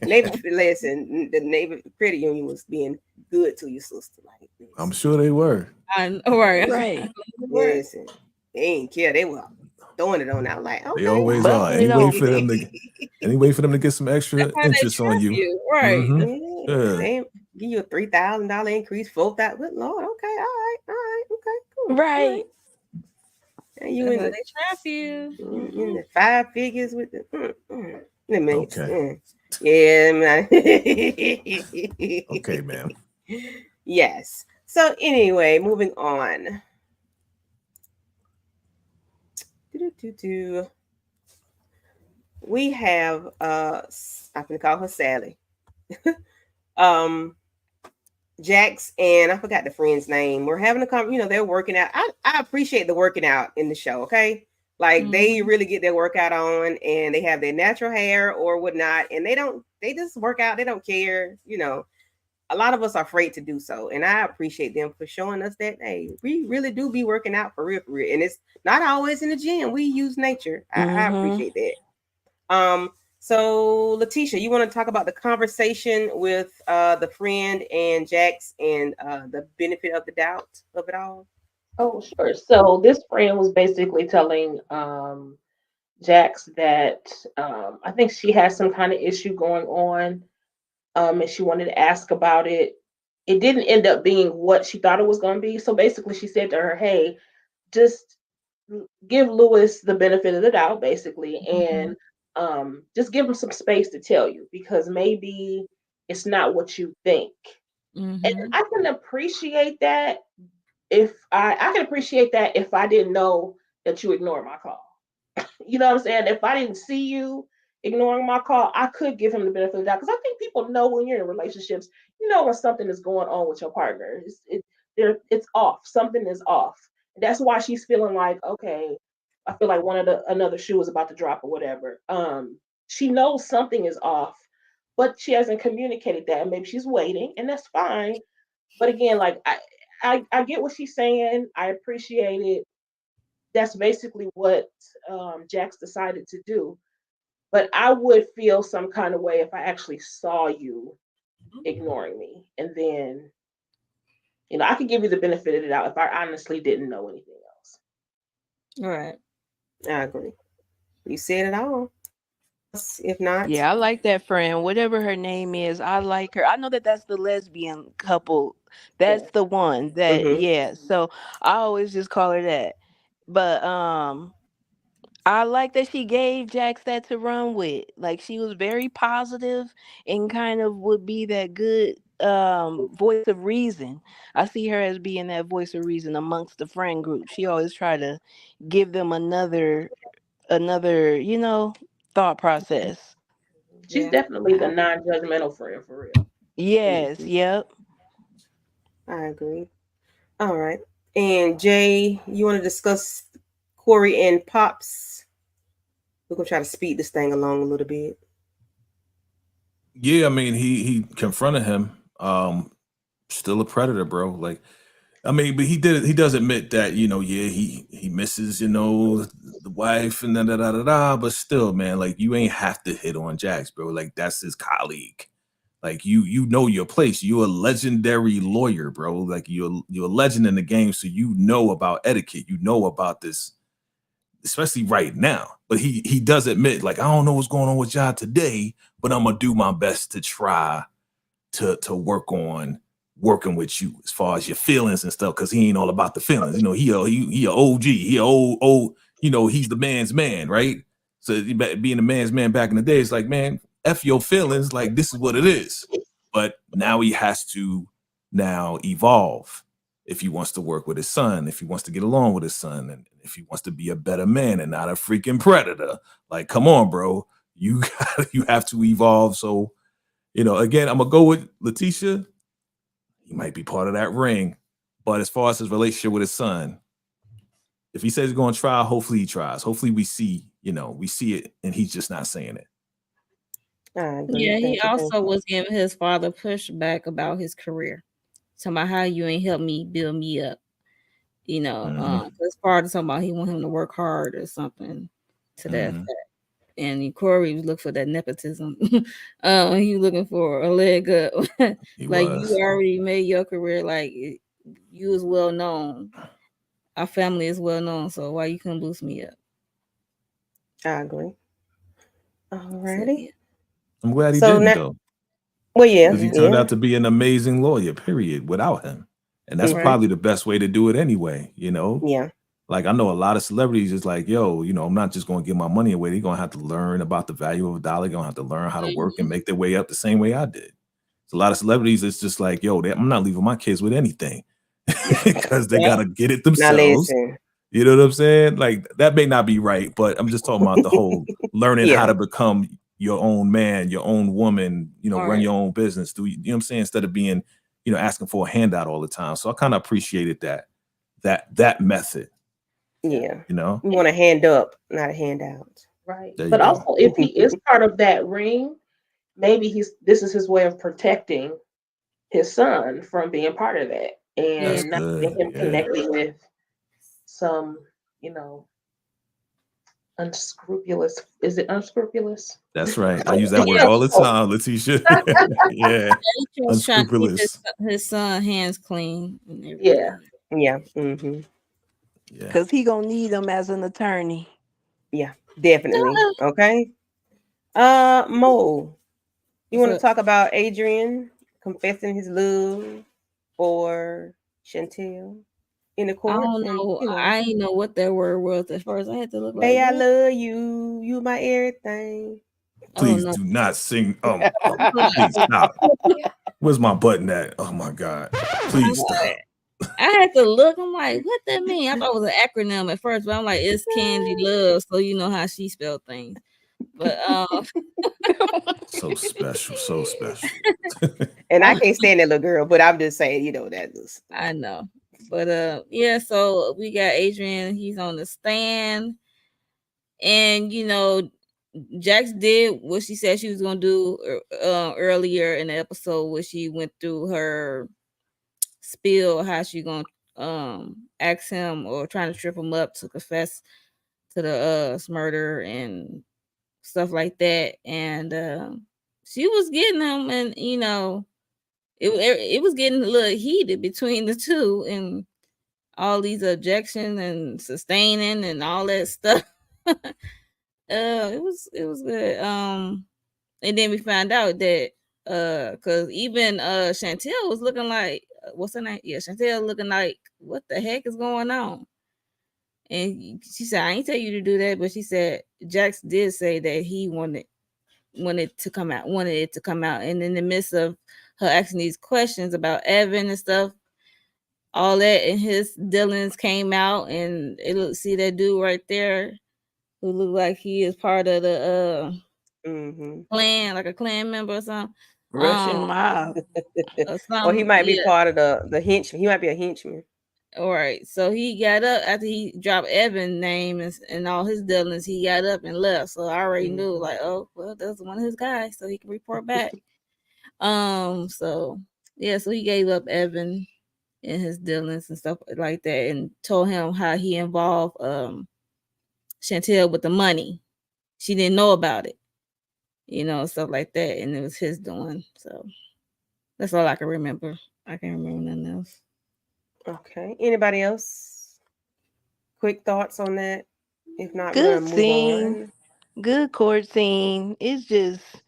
Neighbor, listen. The neighbor credit union was being good to your sister. Like, I'm listen, sure they were. All right. Right. listen. They ain't care. They were throwing it on. I was like, They okay, always all are. Bumping it over. Any way for them to get some That's extra how they interest on trap you. you. Right. Hmm. right. Yeah. They give you a $3,000 increase, 4,000. Good Lord, okay, all right, okay, cool, all right. Right. And you That's in how the they trap you. in the five figures with the minutes. Okay. Yeah, man. Okay, ma'am. Yes. So anyway, moving on. Do-do-do-do. We have I'm gonna call her Sally. um Jax and I forgot the friend's name. We're having a they're working out. I appreciate the working out in the show, okay? Like they really get their workout on, and they have their natural hair or whatnot, and they just work out. They don't care, you know. A lot of us are afraid to do so, and I appreciate them for showing us that hey, we really do be working out for real, and it's not always in the gym. We use nature. I appreciate that. So Letitia, you want to talk about the conversation with the friend and Jax and the benefit of the doubt of it all? Oh, sure. So this friend was basically telling Jax that I think she had some kind of issue going on, and she wanted to ask about it. It didn't end up being what she thought it was going to be. So basically, she said to her, "Hey, just give Lewis the benefit of the doubt, basically, and just give him some space to tell you because maybe it's not what you think." And I can appreciate that if I can appreciate that if I didn't know that you ignored my call. You know what I'm saying? If I didn't see you ignoring my call, I could give him the benefit of the doubt because I think people know when you're in relationships, you know when something is going on with your partner. It's off. Something is off. That's why she's feeling like, okay, I feel like another shoe is about to drop or whatever. She knows something is off, but she hasn't communicated that, and maybe she's waiting, and that's fine. But again, like I get what she's saying. I appreciate it. That's basically what Jax decided to do. But I would feel some kind of way if I actually saw you ignoring me. And then, I could give you the benefit of the doubt if I honestly didn't know anything else. All right. I agree. You said it all. If not, Yeah, I like that friend. Whatever her name is, I like her. I know that that's the lesbian couple. Yeah. That's the one that, mm-hmm. yeah. So I always just call her that. But I like that she gave Jax that to run with. Like she was very positive and kind of would be that good voice of reason. I see her as being that voice of reason amongst the friend group. She always try to give them another, thought process. She's Yeah, definitely the non-judgmental friend for real. Yes, mm-hmm. yep. I agree. All right. And Jay, you want to discuss Corey and Pops? We're gonna try to speed this thing along a little bit. Yeah, I mean, he confronted him. Still a predator, bro. Like, I mean, but he does admit that, yeah, he misses, the wife and da. But still, man, like you ain't have to hit on Jax, bro. Like that's his colleague. Like you know your place. You're a legendary lawyer, bro. Like you're a legend in the game, so you know about etiquette. You know about this, especially right now. But he does admit, like, I don't know what's going on with y'all today, but I'm gonna do my best to try to work on working with you as far as your feelings and stuff, because he ain't all about the feelings. He a OG, he a old, he's the man's man, right? So being a man's man back in the day, it's like, man, F your feelings, like this is what it is. But now he has to now evolve if he wants to work with his son, if he wants to get along with his son, and if he wants to be a better man and not a freaking predator. Like, come on, bro. You have to evolve. So again, I'm gonna go with Letitia. He might be part of that ring, but as far as his relationship with his son, if he says he's gonna try, hopefully he tries. Hopefully we see it, and he's just not saying it. I agree. Yeah, he Thank you. also was giving his father pushback about his career. Talking about how you ain't helped me build me up. Because part of talking about he want him to work hard or something to that effect. And Corey was looking for that nepotism. He was looking for a leg up. Like was. you already made your career. Like you is well known. Our family is well known. So why you couldn't boost me up? I agree. Alrighty. I'm glad he So didn't now, though, well, yeah, because he turned out to be an amazing lawyer. Period. Without him, and that's probably the best way to do it anyway. Yeah. Like I know a lot of celebrities is like, yo, I'm not just gonna give my money away. They're gonna have to learn about the value of a dollar. They're gonna have to learn how to work and make their way up the same way I did. So a lot of celebrities, it's just like, yo, I'm not leaving my kids with anything because they gotta get it themselves. You know what I'm saying? Like that may not be right, but I'm just talking about the whole learning how to become your own man, your own woman, run your own business. You know what I'm saying? Instead of being, asking for a handout all the time. So I kind of appreciated that method. Yeah. Yeah. You know, We want a hand up, not a handout. Right. there you But go. also, if he is part of that ring, maybe this is his way of protecting his son from being part of that Yeah. That's and not letting good. him Yeah, connected with some, you know, unscrupulous. Is it unscrupulous? that's right. I use that word Yeah. all the Oh, time, Letitia. Yeah, He was trying to keep unscrupulous. his son hands clean and yeah. everything. Yeah. Mm-hmm. Yeah. Cause he gonna need them as an attorney. Yeah. Definitely. Okay. Mo, you What's want to up? talk about Adrian confessing his love for Chantel in the I court, don't and know. I didn't know what that word was at first. I had to look like babe, I what? love you. You my everything. Oh Please no. do not sing. Please stop. Where's my button at? Oh my God. Please stop. I had to look. I'm like, what that mean? I thought it was an acronym at first, but I'm like, it's Candy Love, so you know how she spelled things. But So special. So special. And I I, can't stand that little girl, but I'm just saying, that is. I know. But yeah, so we got Adrian, he's on the stand, and Jax did what she said she was gonna do earlier in the episode where she went through her spill how she gonna ask him or trying to trip him up to confess to the murder and stuff like that. And she was getting him, and it was getting a little heated between the two, and all these objections and sustaining and all that stuff. It was good. And then we found out that because even Chantel was looking like what's her name? Yeah, Chantel looking like what the heck is going on? And she said, I ain't tell you to do that, but she said Jax did say that he wanted it to come out. And in the midst of her asking these questions about Evan and stuff, all that and his dealings came out, and see that dude right there who looked like he is part of the Mm-hmm. clan, like a clan member or something. Russian mob. Or Or he some, might be yeah. part of the henchman. He might be a henchman. All right. So he got up after he dropped Evan's name and all his dealings. He got up and left. So I already knew, like, oh well, that's one of his guys, so he can report back. So yeah, so he gave up Evan and his dealings and stuff like that, and told him how he involved Chantel with the money. She didn't know about it, stuff like that, and it was his doing. So that's all I can remember. I can't remember nothing else. Okay. Anybody else? Quick thoughts on that? If not, we're gonna Good move scene. on. Good court scene. It's just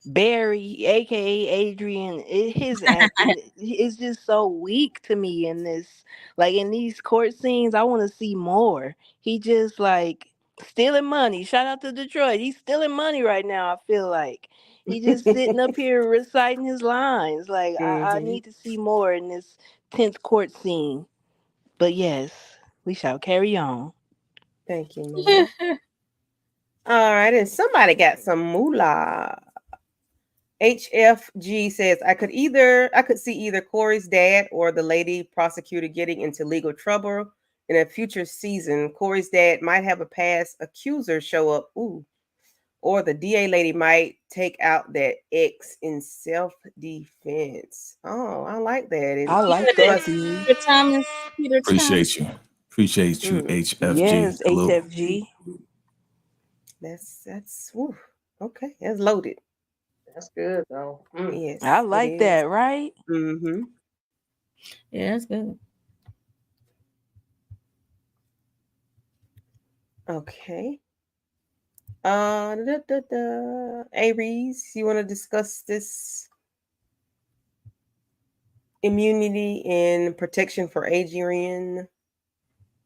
Barry, aka Adrian, his acting is just so weak to me in this. Like in these court scenes, I want to see more. He just like stealing money. Shout out to Detroit. He's stealing money right now. I feel like he just sitting up here reciting his lines. Like I Mm-hmm. need to see more in this tense court scene. But yes, we shall carry on. Thank you, Mo. All right, and somebody got some moolah. HFG says I could see either Corey's dad or the lady prosecutor getting into legal trouble in a future season. Corey's dad might have a past accuser show up. Ooh. Or the DA lady might take out that ex in self defense. Oh, I like that. I And like give that us theory. Peter Thomas. Peter Thomas. Appreciate you. Appreciate you, mm, HFG. Yes, Salute. HFG. that's woo, okay. That's loaded. That's good though. Mm. I Yes, it like is. that, right? Mm-hmm. Yeah, that's good. Okay. Aries, you want to discuss this immunity and protection for Adrian?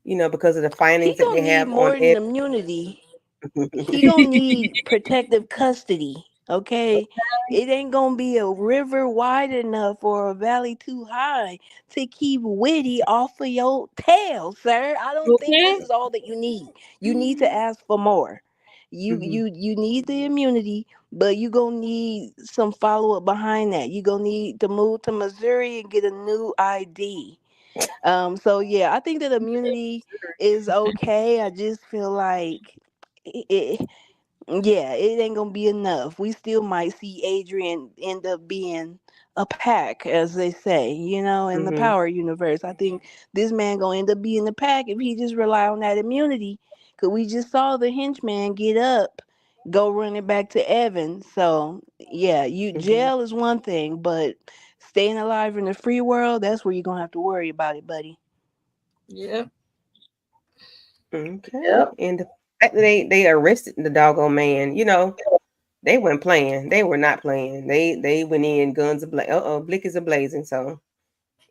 Because of the He findings that gonna they need have on more than it. immunity. He gonna need protective custody. Okay, it ain't gonna be a river wide enough or a valley too high to keep Witty off of your tail, sir. I don't think this Okay. is all that you need. You need to ask for more. You Mhm. you you need the immunity, but you gonna need some follow up behind that. You gonna need to move to Missouri and get a new ID. So yeah, I think that immunity is okay. I just feel like yeah, it ain't gonna be enough. We still might see Adrian end up being a pack, as they say, in the Mm-hmm. power universe. I think this man gonna end up being the pack if he just rely on that immunity. Cause we just saw the henchman get up, go running back to Evan. So yeah, you Mm-hmm. jail is one thing, but staying alive in the free world, that's where you're gonna have to worry about it, buddy. Yeah. Okay. Yep. And the fact that they arrested the doggone man, they weren't playing. They were not playing. They went in guns blick is a blazing. So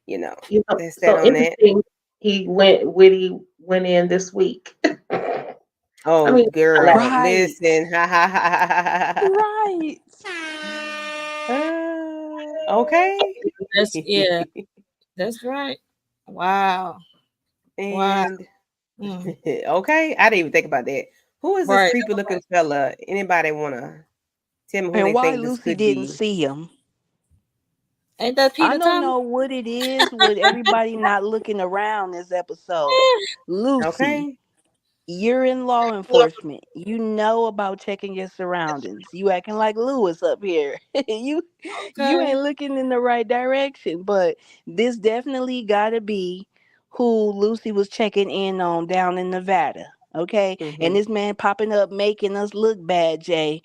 that's that So on that. interesting. He went in this week. I Oh, mean, girl, Right. listen. Ha ha ha ha ha ha. Right. Okay. That's yeah. That's right. Wow. Wow. And Mm. okay, I didn't even think about that. Who is this Right. creepy looking fella? Anybody wanna tell me who And they why think this Lucy could didn't be? see him? Ain't that I Peter don't Thomas? know what it is with everybody not looking around this episode. Lucy, Okay. you're in law enforcement. You know about checking your surroundings. You acting like Lewis up here. you Okay. ain't looking in the right direction. But this definitely gotta be who Lucy was checking in on down in Nevada. Okay? And Mm-hmm. this man popping up making us look bad, Jay.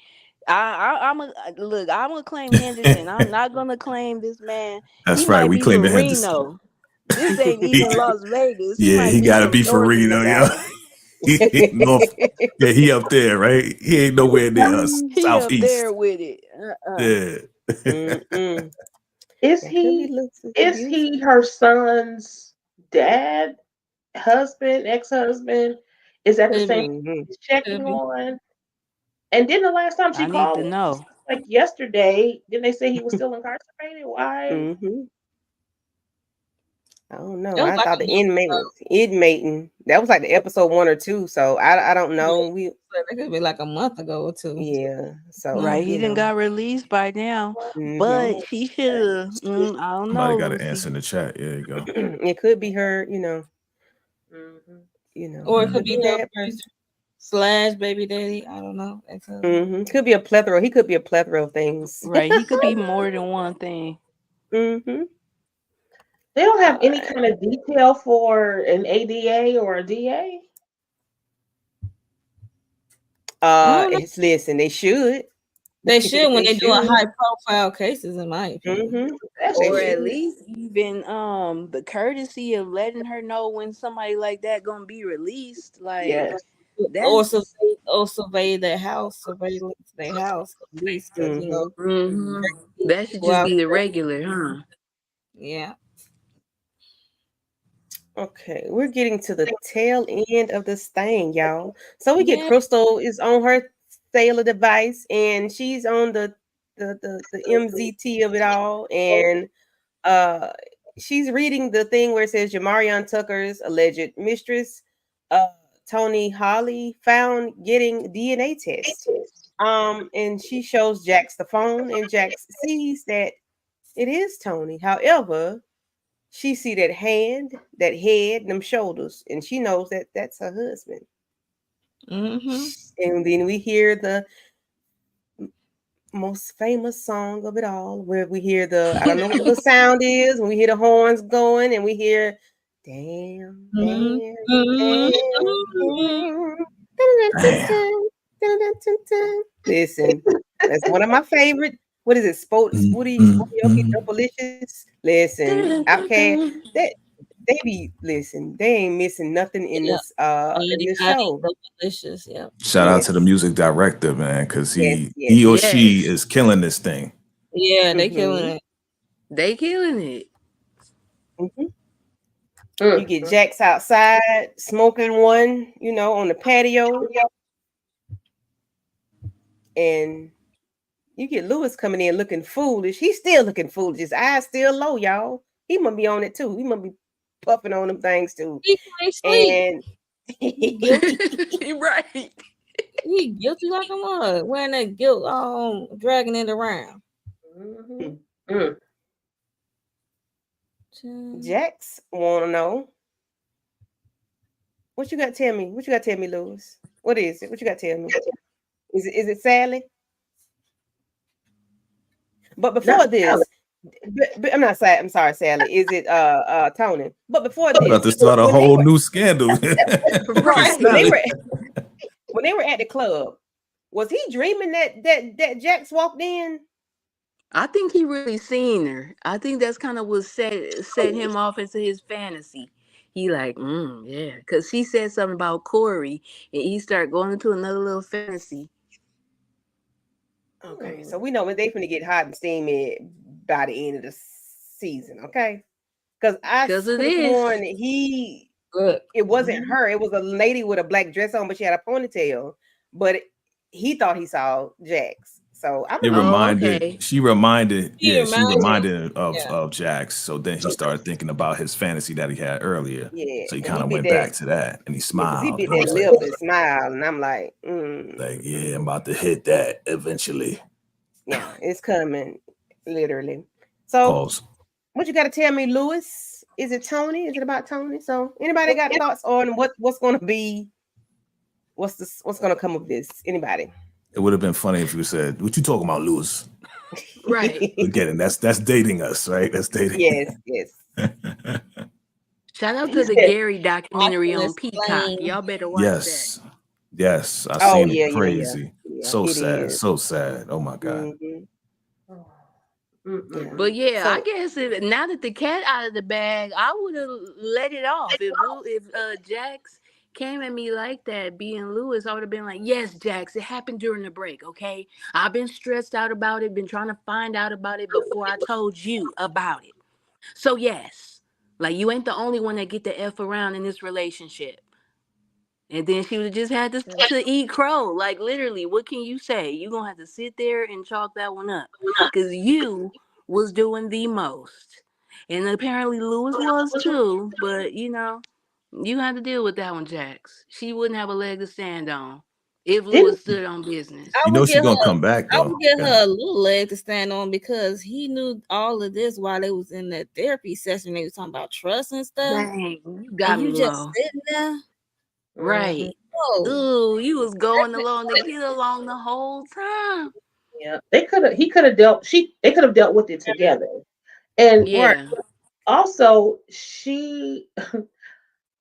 I'm a look. I'm gonna claim Henderson. I'm not gonna claim this man. He That's right. might We be claim the from Henderson. Reno. This ain't He, even Las Vegas. He yeah, might he be got to from be for northern Reno, yo. Nevada. North. Yeah, he up there, right? He ain't nowhere near us. He up there Southeast. with it. Yeah. Mm-mm. is That could be he Lucy is he Abuser. her son's dad, husband, ex-husband? Is that the Could same be. Mm-hmm. he's checking Could be. on? And then the last time she I need to called, know. like yesterday, didn't they say he was still incarcerated? Why? Mm-hmm. I don't know. It was I like thought a the month inmate ago. was inmating. That was like the episode 1 or 2. So I don't Yeah. know. So it could be like a month ago or two. Yeah. So Mm. Right, he didn't got released by now, mm-hmm. but she should have. I don't Somebody know, got to Lucy. answer in the chat. There you go. It could be her. Mhm. Or it It could could Mm. be be the other that. person. Slash baby daddy. I don't know. Ex-husband. Could be a plethora. He could be a plethora of things. Right, he could be more than one thing. Mm-hmm. They don't have All any right. kind of detail for an ADA or a DA. I don't know. Listen. They should. They should when They they're doing should. high profile cases, in my opinion. Mm-hmm. That's They Or true. at should. least even the courtesy of letting her know when somebody like that gonna be released. Like Yes. Or that's survey, or survey their house, surveillance their house at least, because Mm-hmm. that should people just out be the there. regular, huh? Yeah. Okay, we're getting to the tail end of this thing, y'all. So we get Yeah. Crystal is on her cellular device, and she's on the MZT of it all, and uh, she's reading the thing where it says Jamarion Tucker's alleged mistress, uh, Tony Holly, found getting DNA test. And she shows Jax the phone, and Jax sees that it is Tony. However, she see that hand, that head, and them shoulders, and she knows that that's her husband. Mm-hmm. And then we hear the most famous song of it all, where we hear I don't know what the little sound is, when we hear the horns going, and we hear, damn, Mm-hmm. damn, damn, damn. Damn. Listen, that's one of my favorite. What is it? Spooky, Mm. Doublelicious. Listen, Outcast. That they be listen. They ain't missing nothing Yeah. in this Anybody show. so delicious. Yeah. Shout out to the Yes, music director, man, because yes, he or yes. she Yes, is killing this thing. Yeah, they killing Mm-hmm. it. they killing it. Mm-hmm. You Mm. get Jax outside smoking one, on the patio, and you get Lewis coming in looking foolish. He's still looking foolish. His eyes still low, y'all. He must be on it too. He must be puffing on them things too. He can't sleep. And He guilty. Right. He guilty like a mug. Wearing that guilt, dragging it around. Mhm. Mm. Jax want to know. What you got to tell me? What you got to tell me, Lewis? What is it? What you got to tell me? Is it Sally? But before Not this, I'm not Sally. I'm sorry, Sally. Is it Tony? But before I'm about this, to start a when they whole were new scandal. Right. when they Sally. were when they were at the club, was he dreaming that Jax walked in? I think he really seen her. I think that's kind of what set him off into his fantasy. He like, yeah, because she said something about Corey, and he started going into another little fantasy. Okay, so we know when they finna get hot and steamy by the end of the season. Okay, because I Because it could have is. sworn that it wasn't her. It was a lady with a black dress on, but she had a ponytail. But he thought he saw Jax. So I don't know. Oh, okay. She reminded He reminded him yeah. of Jax. So then he started thinking about his fantasy that he had earlier. Yeah, So he and kind he of bit went that. back to that and he Because he smiled. bit And he that was lip and smiled, and I'm like, yeah, I'm about to hit that eventually. yeah, it's coming, literally. So, Pause. what you got to tell me, Lewis? Is it Tony? Is it about Tony? So, anybody got thoughts on what's going to be? What's going to come of this? Anybody? It would have been funny if you said, "What you talking about, Lewis?" Right. Again, that's dating us, right? That's dating. Yes. Shout out he to the said, Gary documentary Often on Peacock. explain. Y'all better watch that. Yes, I Oh seen yeah, it. Crazy, yeah. so It sad, is. so sad. Oh my god. Yeah. But yeah, I So, guess now that the cat out of the bag, I would have let it off. If Jax came at me like that, being Lewis, I would have been like, "Yes, Jax, it happened during the break. Okay, I've been stressed out about it, been trying to find out about it before I told you about it. So yes, like you ain't the only one that get the f around in this relationship." And then she would have just had to eat crow. Like literally, what can you say? You gonna have to sit there and chalk that one up. Cause you was doing the most. And apparently Lewis was too. But you have to deal with that one, Jax. She wouldn't have a leg to stand on if didn't Lewis stood on business. I You know would she give gonna her. come back I though. would give Yeah. her a little leg to stand on because he knew all of this while they was in the therapy session. They was talking about trust and stuff, Dang, you got and me you just low. sitting there. Right. Oh, Ooh, you was going along to get along the whole time. yeah, he could have they could have dealt with it together. And right. Yeah. also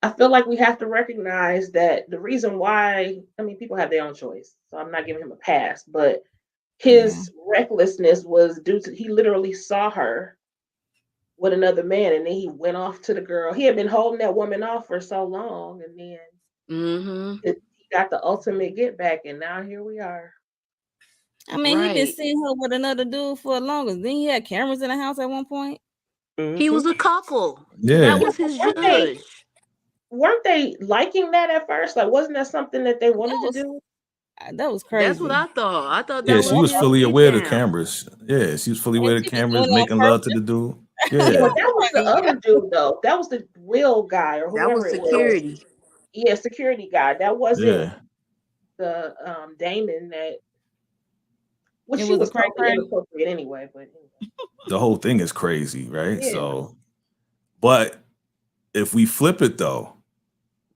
I feel like we have to recognize that the reason why, I mean, people have their own choice. So I'm not giving him a pass, but Yeah. his recklessness was due to he literally saw her with another man and then he went off to the girl. He had been holding that woman off for so long and then Mm-hmm. he got the ultimate get back and now here we are. I mean, he been Right. seeing her with another dude for long. Then he had cameras in the house at one point. He was a couple. Yeah. That was his Weren't they, judge. weren't they liking that at first? Like, wasn't that something that they wanted to do? That was That's crazy. what I thought. I thought Yeah, that she was was his fully get aware of the down. cameras. Yeah, she was fully And aware of she the was cameras, doing it on making love to the dude. Yeah, but Yeah. that was the other dude though. That was the real guy or That whoever was it was. security. Yeah, security guy. That wasn't Yeah. the Damon that well, It she was a was cray totally cray. inappropriate anyway, but The whole thing is crazy, right? yeah. So, but if we flip it though,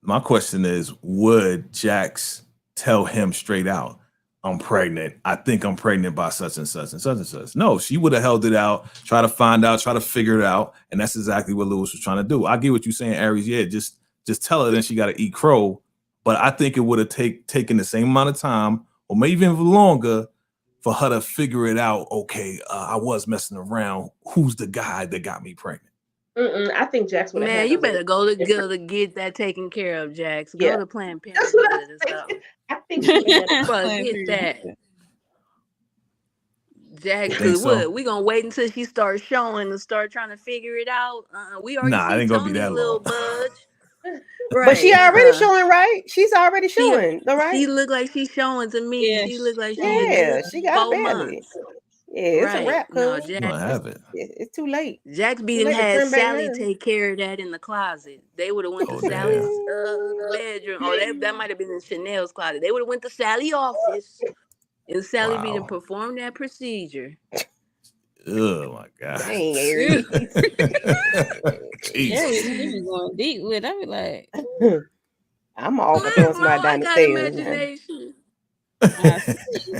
my question is, would Jax tell him straight out, I'm pregnant. I think I'm pregnant by such and such and such and such. No, she would have held it out, try to find out, try to figure it out. And that's exactly what Lewis was trying to do. I get what you're saying, Aries. Yeah, just tell her then she got to eat crow. But I think it would have taken the same amount of time or maybe even longer for her to figure it out. Okay, I was messing around. Who's the guy that got me pregnant? I think Jax would have Man, you handled better it go different. to get that taken care of, Jax. Yeah, Go to Planned that's what Parenthood I'm or saying. something. I think she would have handled But get that. Jax, You think cause so? what? We gonna wait until she starts showing and start trying to figure it out. We already Nah, it see ain't gonna be Tony's that little long. budge. but she Right. already showing, right? She's already She showing, all right? she look like she's showing to me. Yeah, She look like she a showing. good Yeah, she got a 4 belly. months. Yeah, it's a Right. wrap, No, cuz. You gonna have it. It's too late. Jax Too Beaton late to had turn back Sally now. take care of that in the closet. They would have went to Oh damn. Sally's bedroom. Oh, that might have been in Chanel's closet. They would have went to Sally's office and Sally Beaton Wow. performed that procedure. Oh my god. Dang, Aries. Yeah, Jesus. he be going deep with. I be like, I'm all for throwing somebody I down the got stairs now. imagination. I see.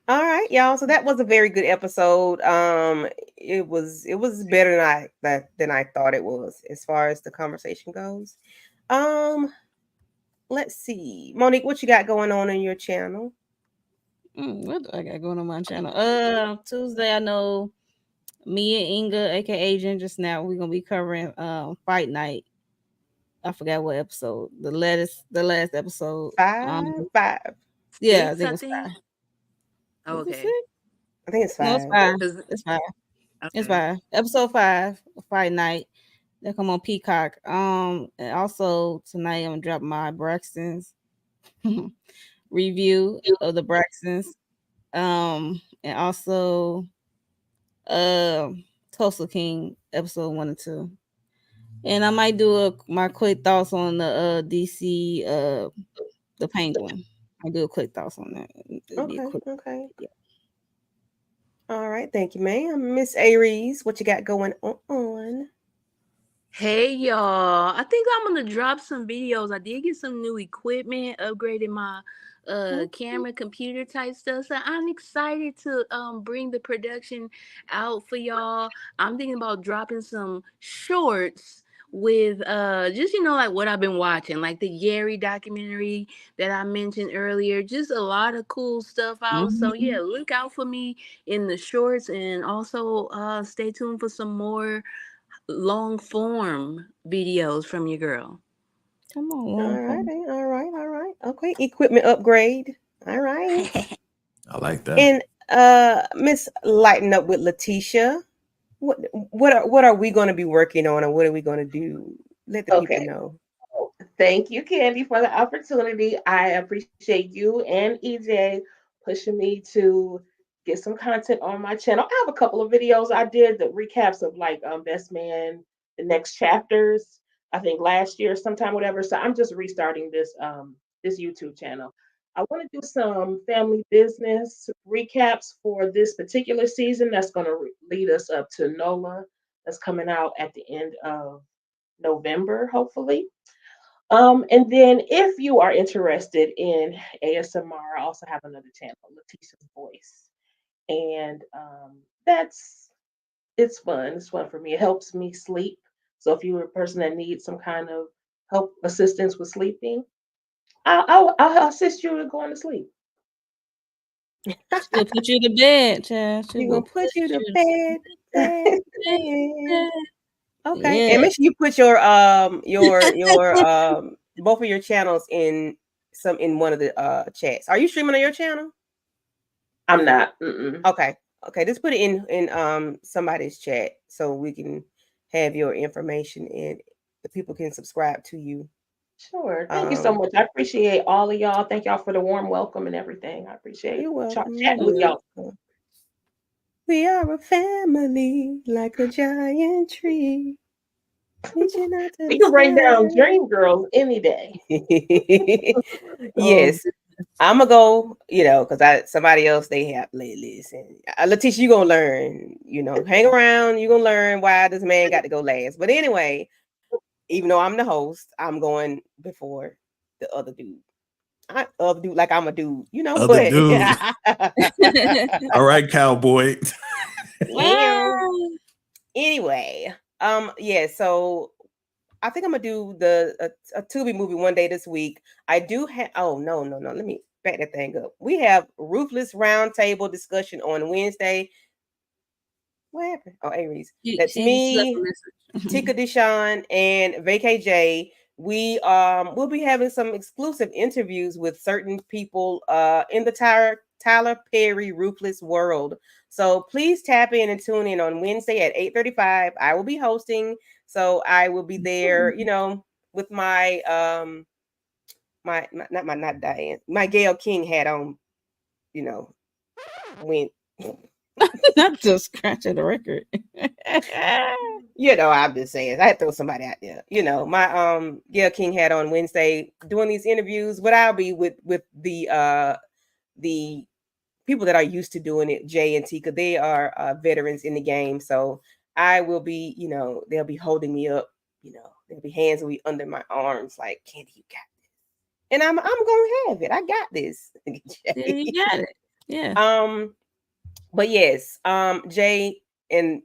All right, y'all. So that was a very good episode. It was better than I thought it was as far as the conversation goes. Let's see, Monique, what you got going on in your channel? What do I got going on my channel? Tuesday, I know me and Inga, aka Ginger Snap, we're gonna be covering Fight Night. I forgot what episode. The last episode. Five. Yeah, I 6, think it I was think. 5. Oh, Was it okay. 6? I think it's No, it's 5. 5. 'Cause- It's 5. It's okay. 5. Episode 5, Fight Night. They come on Peacock. And also tonight I'm gonna drop my Braxton's review of the Braxtons. And also Tulsa King episode 1 and 2. And I might do my quick thoughts on the DC the Penguin. I do a quick thoughts on that. It'll be a quick. Okay. Yeah. All right, thank you, ma'am. Miss Aries, what you got going on? Hey y'all, I think I'm gonna drop some videos. I did get some new equipment, upgraded my camera, computer type stuff. So I'm excited to bring the production out for y'all. I'm thinking about dropping some shorts with just like what I've been watching, like the Gary documentary that I mentioned earlier. Just a lot of cool stuff out. So yeah, look out for me in the shorts, and also stay tuned for some more long form videos from your girl. Come on, All long right, form. all right. Okay, equipment upgrade. All right. I like that. And Miss Lighten Up with Letitia, what are we going to be working on, and what are we going to do? Let the people Okay. know. Thank you, Candy, for the opportunity. I appreciate you and EJ pushing me to get some content on my channel. I have a couple of videos I did, the recaps of like Best Man, the next chapters. I think last year, sometime, whatever. So I'm just restarting this YouTube channel. I want to do some family business recaps for this particular season. That's going to lead us up to NOLA. That's coming out at the end of November, hopefully. And then if you are interested in ASMR, I also have another channel, Letitia's Voice. And it's fun. It's fun for me. It helps me sleep. So if you're a person that needs some kind of help assistance with sleeping, I'll assist you in going to sleep. She'll put you to bed, child. She We're will going to put you to you bed, bed, bed. Okay. Yeah. And make sure you put your both of your channels in one of the chats. Are you streaming on your channel? I'm not. Mm-mm. Okay, just put it in somebody's chat so we can have your information and the people can subscribe to you. Sure. Thank you so much. I appreciate all of y'all. Thank y'all for the warm welcome and everything. I appreciate You're welcome. chatting with y'all. We are a family like a giant tree. Reaching out to We the can break down sky. Dream Girls any day. Yes. I'm gonna go, because somebody else they have playlists. And Letitia, you gonna learn, hang around, you gonna learn why this man got to go last. But anyway, even though I'm the host, I'm going before the other dude. Like I'm a dude, Other but dude. All right, cowboy. Anyway, yeah, so I think I'm gonna do a Tubi movie one day this week. I do have. Oh no! Let me back that thing up. We have Ruthless Roundtable discussion on Wednesday. What happened? Oh, Aries. That's me, Tika Deshawn, and VKJ. We'll be having some exclusive interviews with certain people in the Tyler Perry Ruthless world. So please tap in and tune in on Wednesday at 8:35. I will be hosting. So I will be there, with my not Diane, my Gail King hat on, when Not just scratching the record. I'm just saying I had to throw somebody out there. My Gail King hat on Wednesday doing these interviews, but I'll be with the people people that are used to doing it, Jay and Tika. They are veterans in the game, so I will be, they'll be holding me up, there'll be hands will be under my arms, like, Candy, you got this, and I'm gonna have it. I got this. Yeah, you got it. Yeah. But yes, Jay, and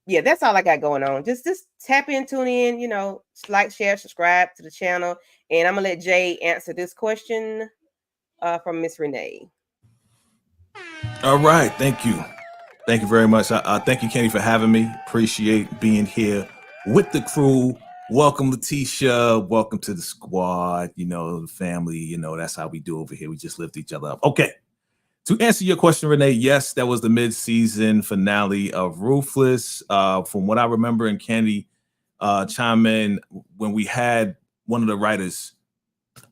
yeah, that's all I got going on. Just tap in, tune in, like, share, subscribe to the channel, and I'm gonna let Jay answer this question from Miss Renee. All right, thank you very much. Thank you, Kenny, for having me. Appreciate being here with the crew. Welcome, Letitia. Welcome to the squad. The family. That's how we do over here. We just lift each other up. Okay. To answer your question, Renee, yes, that was the mid-season finale of Ruthless. From what I remember, and Candy chime in, when we had one of the writers,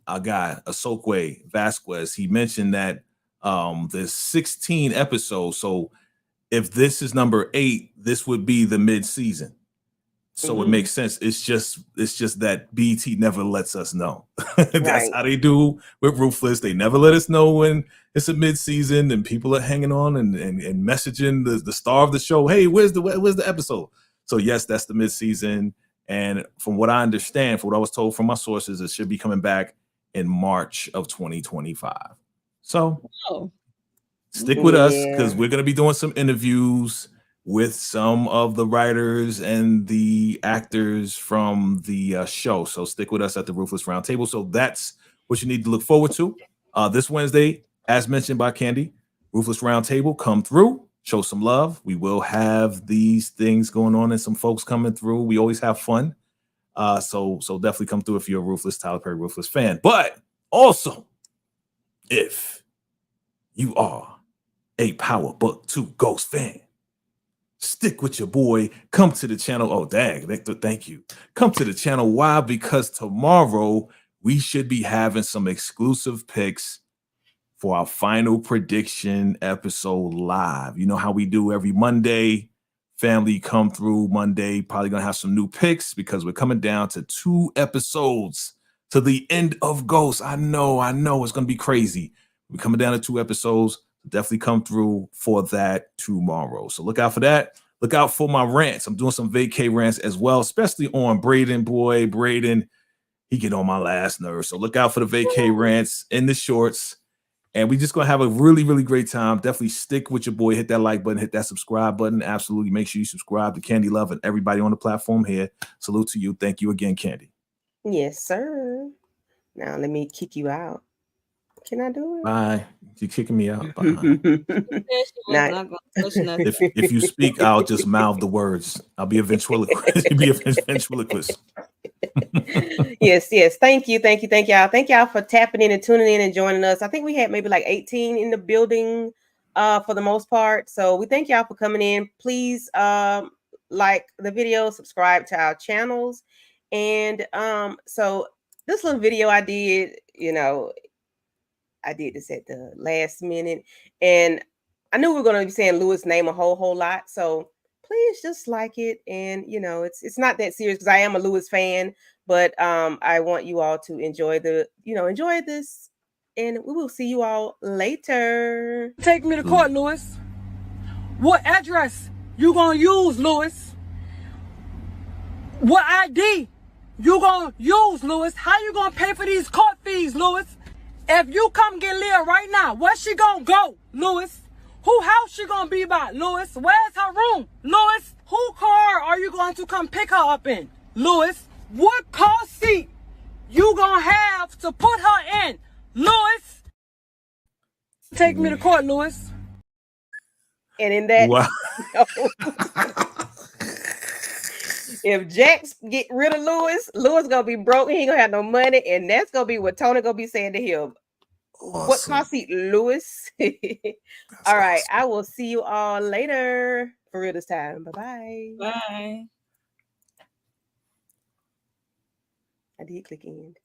a guy, Asokwe Vasquez, he mentioned that there's 16 episodes. So if this is number 8, this would be the mid-season. So it makes sense. It's just that BT never lets us know. That's Right. how they do with Ruthless. They never let us know when it's a mid-season and people are hanging on and messaging the star of the show. Hey, where's the episode? So yes, that's the mid-season. And from what I understand, from what I was told from my sources, it should be coming back in March of 2025. So stick with us, because we're going to be doing some interviews with some of the writers and the actors from the show. So stick with us at the Ruthless Roundtable. So that's what you need to look forward to. This Wednesday, as mentioned by Candy, Ruthless Roundtable, come through, show some love. We will have these things going on and some folks coming through. We always have fun. So definitely come through if you're a Ruthless, Tyler Perry Ruthless fan. But also, if you are a Power Book 2 Ghost fan, stick with your boy. Come to the channel. Oh, dang. Thank you. Come to the channel. Why? Because tomorrow we should be having some exclusive picks for our final prediction episode live. You know how we do every Monday. Family come through Monday. Probably going to have some new picks because we're coming down to 2 episodes to the end of Ghost. I know. It's going to be crazy. We're coming down to 2 episodes. Definitely come through for that tomorrow. So look out for that. Look out for my rants. I'm doing some vacay rants as well, especially on Braden. Boy, Braden, he get on my last nerve. So look out for the vacay rants in the shorts. And we just going to have a really, really great time. Definitely stick with your boy. Hit that like button. Hit that subscribe button. Absolutely. Make sure you subscribe to Candy Love and everybody on the platform here. Salute to you. Thank you again, Candy. Yes, sir. Now let me kick you out. Can I do it? Bye. You're kicking me out. Bye. If you speak, I'll just mouth the words. I'll be a ventriloquist. Be a ventriloquist. Yes. Thank you, y'all. Thank y'all for tapping in and tuning in and joining us. I think we had maybe like 18 in the building for the most part. So we thank y'all for coming in. Please like the video, subscribe to our channels. And so this little video I did, I did this at the last minute, and I knew we were going to be saying Lewis' name a whole lot. So please just like it. And, it's not that serious because I am a Lewis fan, but I want you all to enjoy this, and we will see you all later. Take me to court, Lewis. What address you gonna use, Lewis? What ID you gonna use, Lewis? How you gonna pay for these court fees, Lewis? If you come get Leah right now, where she gonna go, Lewis? Who house she gonna be by, Lewis? Where's her room, Lewis? Who car are you going to come pick her up in, Lewis? What car seat you gonna have to put her in, Lewis? Take me to court, Lewis. And in that, wow. If Jax get rid of Lewis gonna be broke. He ain't gonna have no money, and that's gonna be what Tony gonna be saying to him. Awesome. What car seat, Lewis? All right, awesome. I will see you all later for real this time. Bye-bye. Bye. I did click end.